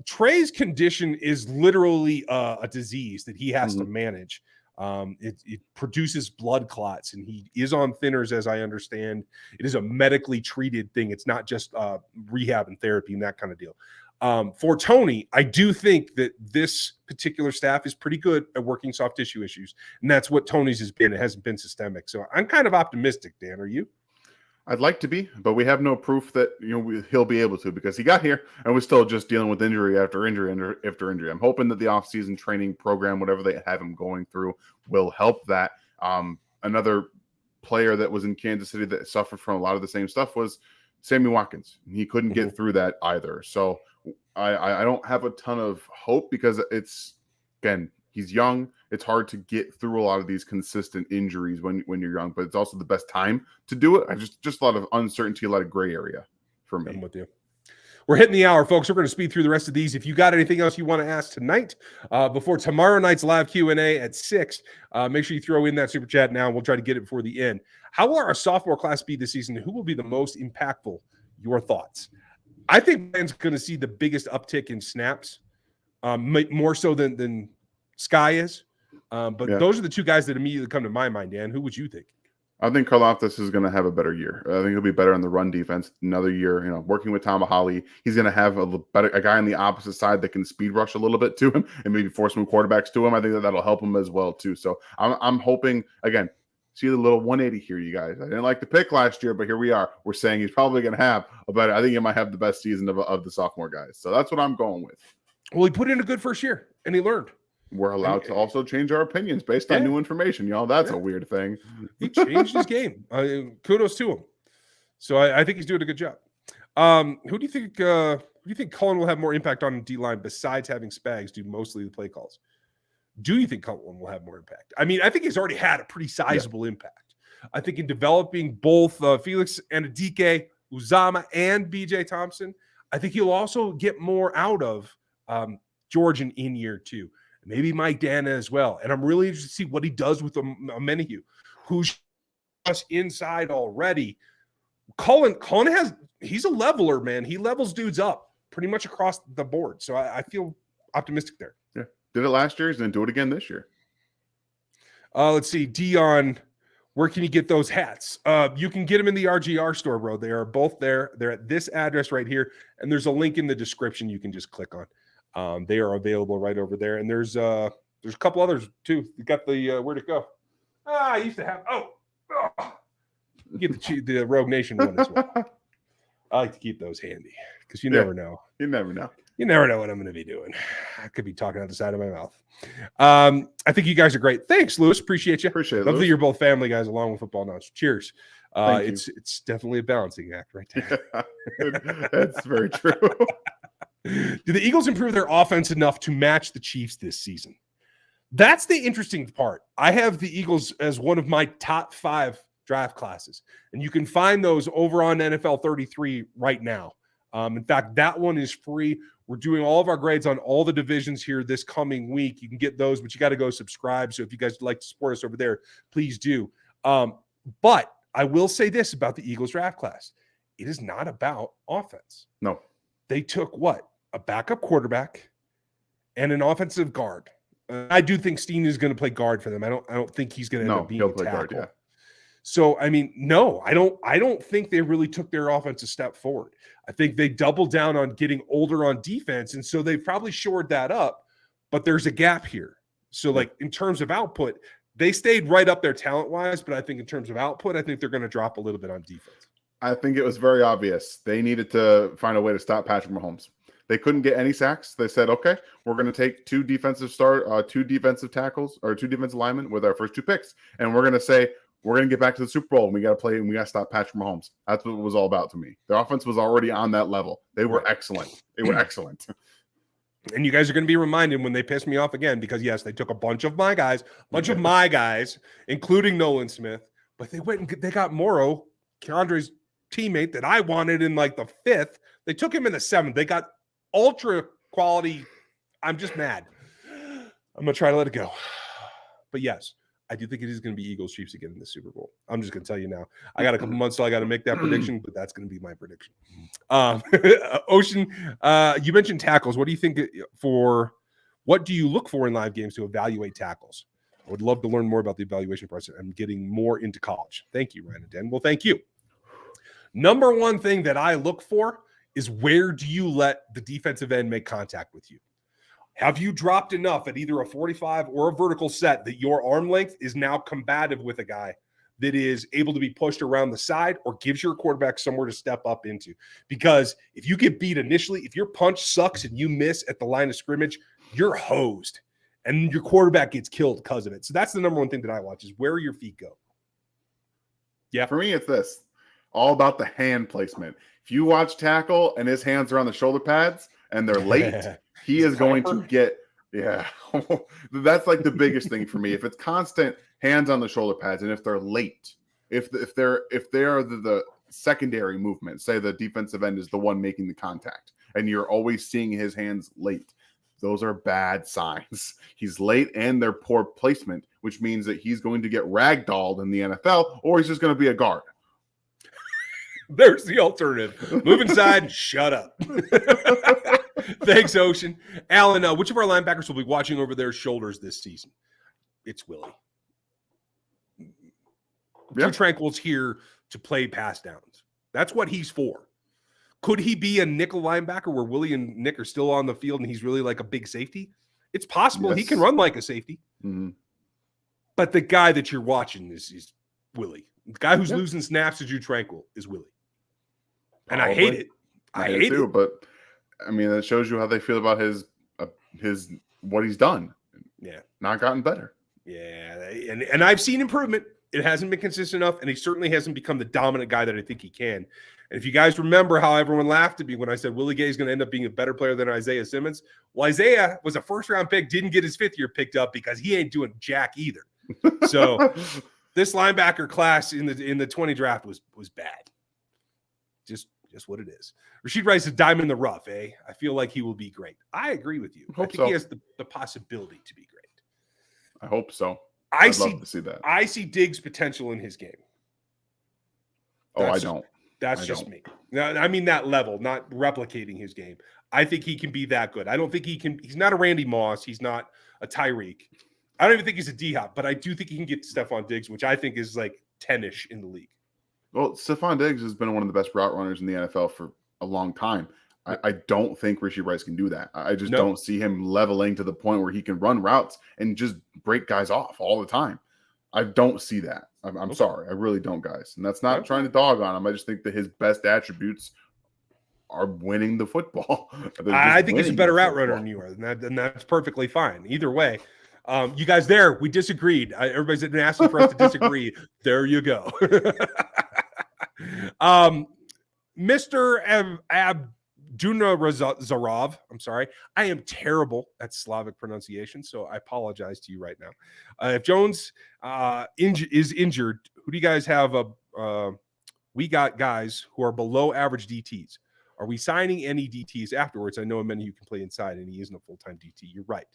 Trey's condition is literally a disease that he has to manage. It produces blood clots, and he is on thinners, as I understand. It is a medically treated thing. It's not just rehab and therapy and that kind of deal. For Tony, I do think that this particular staff is pretty good at working soft tissue issues, and that's what Tony's has been. It hasn't been systemic. So I'm kind of optimistic, Dan. Are you? I'd like to be, but we have no proof that he'll be able to, because he got here and was still just dealing with injury after injury after injury. I'm hoping that the offseason training program, whatever they have him going through, will help that. Another player that was in Kansas City that suffered from a lot of the same stuff was Sammy Watkins. He couldn't get through that either. So I don't have a ton of hope, because again, he's young. It's hard to get through a lot of these consistent injuries when you're young, but it's also the best time to do it. I just a lot of uncertainty, a lot of gray area for me. I'm with you. We're hitting the hour, folks. We're going to speed through the rest of these. If you got anything else you want to ask tonight before tomorrow night's live Q&A at 6, make sure you throw in that super chat now. We'll try to get it before the end. How will our sophomore class be this season? Who will be the most impactful? Your thoughts? I think Ryan's going to see the biggest uptick in snaps, more so than Sky is. But those are the two guys that immediately come to my mind, Dan. Who would you think? I think Karlaftis is going to have a better year. I think he'll be better in the run defense another year. Working with Tamahali, he's going to have a guy on the opposite side that can speed rush a little bit to him and maybe force some quarterbacks to him. I think that'll help him as well too. So I'm hoping, again, see the little 180 here, you guys. I didn't like the pick last year, but here we are. We're saying he's probably going to have a better. I think he might have the best season of the sophomore guys. So that's what I'm going with. Well, he put in a good first year and he learned. We're allowed to also change our opinions based on new information, y'all. That's a weird thing. He changed his game. Kudos to him. So I think he's doing a good job. Who do you think Cullen will have more impact on D-line besides having Spags do mostly the play calls? Do you think Cullen will have more impact? I mean, I think he's already had a pretty sizable impact. I think in developing both Felix anudiek-Uzomah and BJ Thompson, I think he'll also get more out of Georgian in year 2. Maybe Mike Dana as well. And I'm really interested to see what he does with Menahue, who's just inside already. Cullen he's a leveler, man. He levels dudes up pretty much across the board. So I feel optimistic there. Yeah. Did it last year, and do it again this year. Let's see. Dion, where can you get those hats? You can get them in the RGR store, bro. They are both there. They're at this address right here. And there's a link in the description you can just click on. They are available right over there, and there's a couple others too. You got the where'd it go? I used to have. Get the Rogue Nation one as well. I like to keep those handy because you never know. You never know. You never know what I'm going to be doing. I could be talking out the side of my mouth. I think you guys are great. Thanks, Lewis. Appreciate you. Appreciate it. Love that you're both family guys along with football now. Cheers. It's definitely a balancing act right there. Yeah, that's very true. Do the Eagles improve their offense enough to match the Chiefs this season? That's the interesting part. I have the Eagles as one of my top 5 draft classes, and you can find those over on NFL 33 right now. In fact, that one is free. We're doing all of our grades on all the divisions here this coming week. You can get those, but you got to go subscribe. So if you guys would like to support us over there, please do. But I will say this about the Eagles draft class. It is not about offense. No. They took what? A backup quarterback and an offensive guard. I do think Steen is going to play guard for them. I don't think he's going to end up being a tackle. Guard, yeah. So, I mean, no, I don't think they really took their offense a step forward. I think they doubled down on getting older on defense, and so they've probably shored that up, but there's a gap here. So, like, in terms of output, they stayed right up there talent-wise, but I think in terms of output, I think they're going to drop a little bit on defense. I think it was very obvious. They needed to find a way to stop Patrick Mahomes. They couldn't get any sacks. They said, okay, we're going to take 2 defensive tackles or 2 defensive linemen with our first 2 picks. And we're going to say, we're going to get back to the Super Bowl and we got to play and we got to stop Patrick Mahomes. That's what it was all about to me. The offense was already on that level. They were excellent. They were excellent. And you guys are going to be reminded when they piss me off again, because yes, they took a bunch of my guys, including Nolan Smith, but they went and they got Morrow, Keandre's teammate that I wanted in like the 5th. They took him in the 7th. They got ultra quality. I'm just mad. I'm going to try to let it go. But yes, I do think it is going to be Eagles Chiefs again in the Super Bowl. I'm just going to tell you now. I got a couple months till I got to make that prediction, but that's going to be my prediction. Ocean, you mentioned tackles. What do you think what do you look for in live games to evaluate tackles? I would love to learn more about the evaluation process. I'm getting more into college. Thank you, Ryan and Dan. Well, thank you. Number one thing that I look for is where do you let the defensive end make contact with you? Have you dropped enough at either a 45 or a vertical set that your arm length is now combative with a guy that is able to be pushed around the side or gives your quarterback somewhere to step up into? Because if you get beat initially, if your punch sucks and you miss at the line of scrimmage, you're hosed and your quarterback gets killed because of it. So that's the number one thing that I watch is where your feet go. Yeah. For me, it's this. All about the hand placement. If you watch tackle and his hands are on the shoulder pads and they're late, he is going to get, that's like the biggest thing for me. If it's constant hands on the shoulder pads and if they're late, if they are the secondary movement, say the defensive end is the one making the contact and you're always seeing his hands late, those are bad signs. He's late and they're poor placement, which means that he's going to get ragdolled in the NFL or he's just going to be a guard. There's the alternative. Move inside, shut up. Thanks, Ocean. Alan, which of our linebackers will be watching over their shoulders this season? It's Willie. Drew Tranquil's here to play pass downs. That's what he's for. Could he be a nickel linebacker where Willie and Nick are still on the field and he's really like a big safety? It's possible. Yes. He can run like a safety. Mm-hmm. But the guy that you're watching is Willie. The guy who's losing snaps to Drew Tranquil is Willie. And I hate it. I hate it. But I mean, that shows you how they feel about his what he's done. Yeah. Not gotten better. Yeah. And I've seen improvement. It hasn't been consistent enough, and he certainly hasn't become the dominant guy that I think he can. And if you guys remember how everyone laughed at me when I said Willie Gay is going to end up being a better player than Isaiah Simmons, well, Isaiah was a first-round pick, didn't get his fifth year picked up because he ain't doing jack either. So this linebacker class in the 20 draft was bad. Just what it is. Rashid Rice is a diamond in the rough, eh? I feel like he will be great. I agree with you. I think he has the possibility to be great. I hope so. I'd love to see that. I see Diggs' potential in his game. I don't. That's just me. Now, I mean that level, not replicating his game. I think he can be that good. I don't think he can. He's not a Randy Moss. He's not a Tyreek. I don't even think he's a D-Hop, but I do think he can get Stephon Diggs, which I think is like 10-ish in the league. Well, Stephon Diggs has been one of the best route runners in the NFL for a long time. I don't think Rashid Rice can do that. I just don't see him leveling to the point where he can run routes and just break guys off all the time. I don't see that. I'm sorry. I really don't, guys. And that's not trying to dog on him. I just think that his best attributes are winning the football. I think he's a better route runner than you are, and that's perfectly fine. Either way. You guys there, we disagreed. Everybody's been asking for us to disagree. There you go. Mr. Abdunazarov, I'm sorry. I am terrible at Slavic pronunciation, so I apologize to you right now. If Jones is injured, who do you guys have? We got guys who are below average DTs. Are we signing any DTs afterwards? I know many of you can play inside, and he isn't a full-time DT. You're right.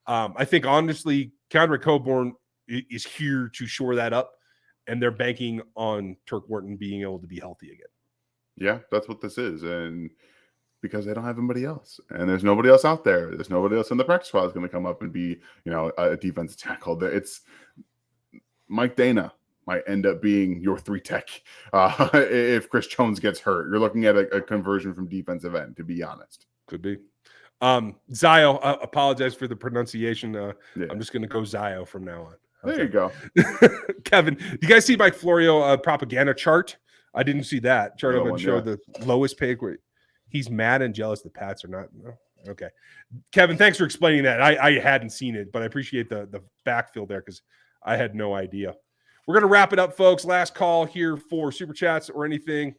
I think, honestly, Kendrick Coburn is here to shore that up, and they're banking on Turk Wharton being able to be healthy again. Yeah, that's what this is. And because they don't have anybody else, and there's nobody else out there. There's nobody else in the practice squad is going to come up and be, a defensive tackle. It's Mike Dana might end up being your 3-tech if Chris Jones gets hurt. You're looking at a conversion from defensive end, to be honest. Could be. Zio, apologize for the pronunciation. I'm just going to go Zio from now on. There you go. Kevin, you guys see Mike Florio propaganda chart? I didn't see that chart. I'm going to show the lowest pick where he's mad and jealous the Pats are not. No. Okay. Kevin, thanks for explaining that. I hadn't seen it, but I appreciate the backfill there because I had no idea. We're going to wrap it up, folks. Last call here for Super Chats or anything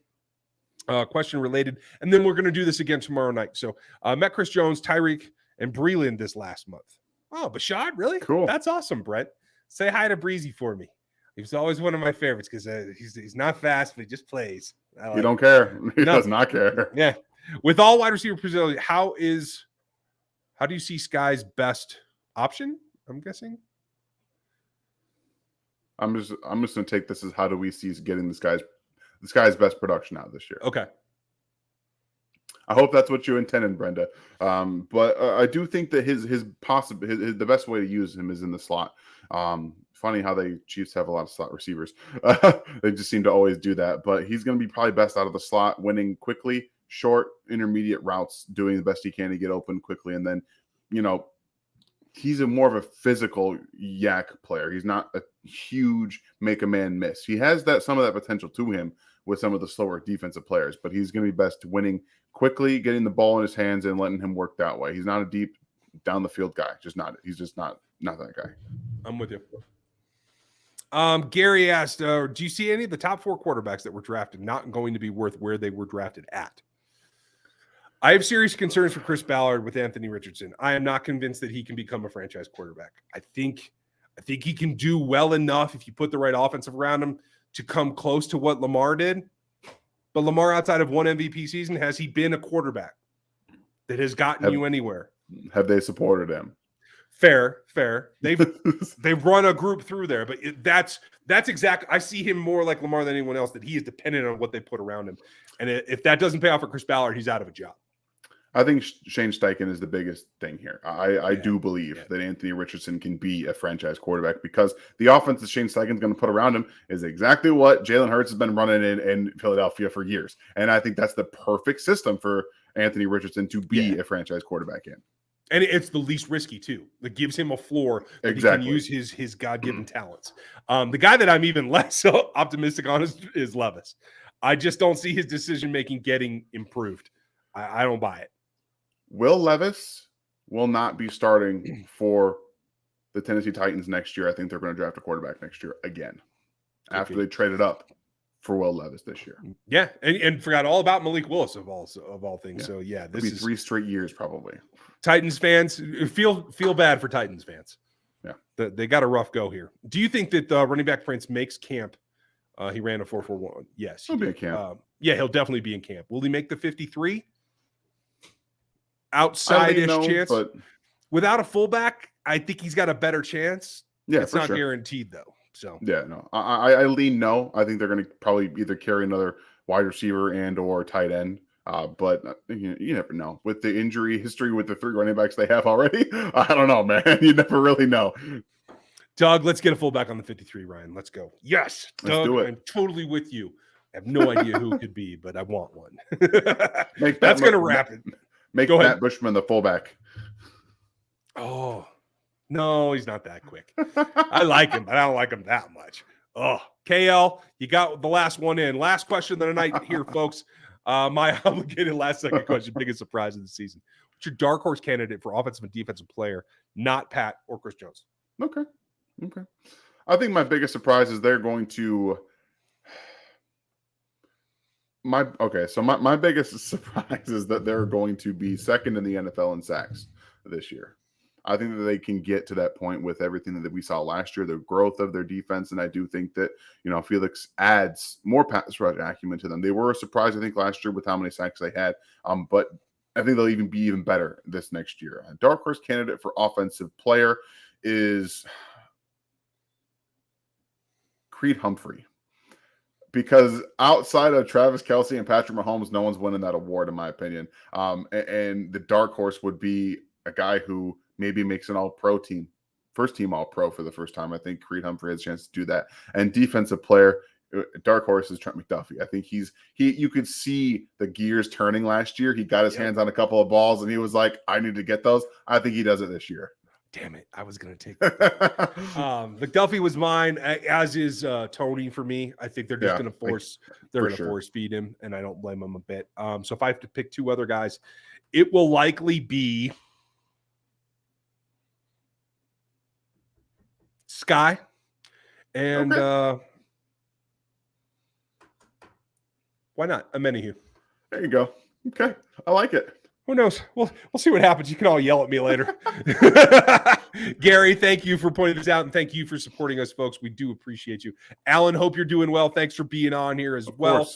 question related. And then we're going to do this again tomorrow night. So met Chris Jones, Tyreek, and Breeland this last month. Oh, Bashad, really? Cool. That's awesome, Brett. Say hi to Breezy for me. He was always one of my favorites because he's not fast, but he just plays. He don't care. He does not care. Yeah. With all wide receiver positions, how do you see Sky's best option? I'm guessing. I'm just going to take this as how do we see getting this guy's best production out this year. Okay. I hope that's what you intended, Brenda. But I do think that the best way to use him is in the slot. Funny how the Chiefs have a lot of slot receivers. They just seem to always do that. But he's going to be probably best out of the slot, winning quickly, short, intermediate routes, doing the best he can to get open quickly. And then, he's more of a physical yak player. He's not a huge make a man miss. He has some of that potential to him with some of the slower defensive players, but he's going to be best winning quickly, getting the ball in his hands and letting him work that way. He's not a deep down the field guy. He's just not that guy. I'm with you. Gary asked, do you see any of the top 4 quarterbacks that were drafted not going to be worth where they were drafted at? I have serious concerns for Chris Ballard with Anthony Richardson. I am not convinced that he can become a franchise quarterback. I think he can do well enough if you put the right offensive around him to come close to what Lamar did. But Lamar, outside of one MVP season, has he been a quarterback that has gotten you anywhere? Have they supported him? Fair. They've run a group through there, but that's exactly. I see him more like Lamar than anyone else. That he is dependent on what they put around him, and if that doesn't pay off for Chris Ballard, he's out of a job. I think Shane Steichen is the biggest thing here. I do believe that Anthony Richardson can be a franchise quarterback because the offense that Shane Steichen is going to put around him is exactly what Jalen Hurts has been running in Philadelphia for years. And I think that's the perfect system for Anthony Richardson to be a franchise quarterback in. And it's the least risky, too. That gives him a floor that he can use his God-given talents. The guy that I'm even less optimistic on is Levis. I just don't see his decision-making getting improved. I don't buy it. Will Levis will not be starting for the Tennessee Titans next year. I think they're going to draft a quarterback next year again after they traded up for Will Levis this year. Yeah, and forgot all about Malik Willis of all things. Yeah. So this is 3 straight years probably. Titans fans feel bad for Titans fans. Yeah, they got a rough go here. Do you think that running back Prince makes camp? He ran a 4.41. Yes, he'll be in camp. He'll definitely be in camp. Will he make the 53? Outside-ish chance, but without a fullback, I think he's got a better chance. Yeah, it's not guaranteed though. So no, I lean no. I think they're going to probably either carry another wide receiver and or tight end. But you never know with the injury history with the 3 running backs they have already. I don't know, man. You never really know. Doug, let's get a fullback on the 53. Ryan, let's go. Yes, Doug, I'm totally with you. I have no idea who it could be, but I want one. That's going to wrap it. Make Matt Bushman the fullback. Oh, no, he's not that quick. I like him, but I don't like him that much. Oh, KL, you got the last one in. Last question of the night here, folks. My obligated last-second question, biggest surprise of the season. What's your dark horse candidate for offensive and defensive player, not Pat or Chris Jones? Okay. I think my biggest surprise is they're going to my biggest surprise is that they're going to be second in the NFL in sacks this year. I think that they can get to that point with everything that we saw last year, the growth of their defense, and I do think that Felix adds more pass rush acumen to them. They were a surprise, I think, last year with how many sacks they had, but I think they'll be even better this next year. A dark horse candidate for offensive player is Creed Humphrey. Because outside of Travis Kelce and Patrick Mahomes, no one's winning that award, in my opinion. And the dark horse would be a guy who maybe makes an all-pro team, first-team all-pro for the first time. I think Creed Humphrey has a chance to do that. And defensive player, dark horse is Trent McDuffie. I think you could see the gears turning last year. He got his hands on a couple of balls, and he was like, I need to get those. I think he does it this year. Damn it. I was going to take that. McDuffie was mine, as is Tony for me. I think they're just going to force feed him, and I don't blame them a bit. So if I have to pick 2 other guys, it will likely be Sky and why not Amenahue? There you go. Okay. I like it. Who knows? We'll see what happens. You can all yell at me later. Gary, thank you for pointing this out, and thank you for supporting us, folks. We do appreciate you. Alan, hope you're doing well. Thanks for being on here as well.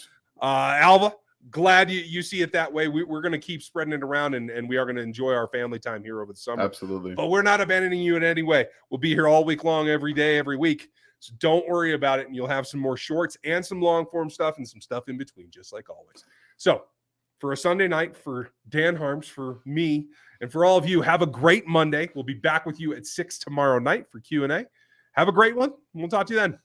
Alva, glad you see it that way. We're going to keep spreading it around, and we are going to enjoy our family time here over the summer. Absolutely. But we're not abandoning you in any way. We'll be here all week long, every day, every week. So don't worry about it, and you'll have some more shorts and some long-form stuff and some stuff in between, just like always. So, for a Sunday night, for Dan Harms, for me, and for all of you, have a great Monday. We'll be back with you at 6 tomorrow night for Q&A. Have a great one. We'll talk to you then.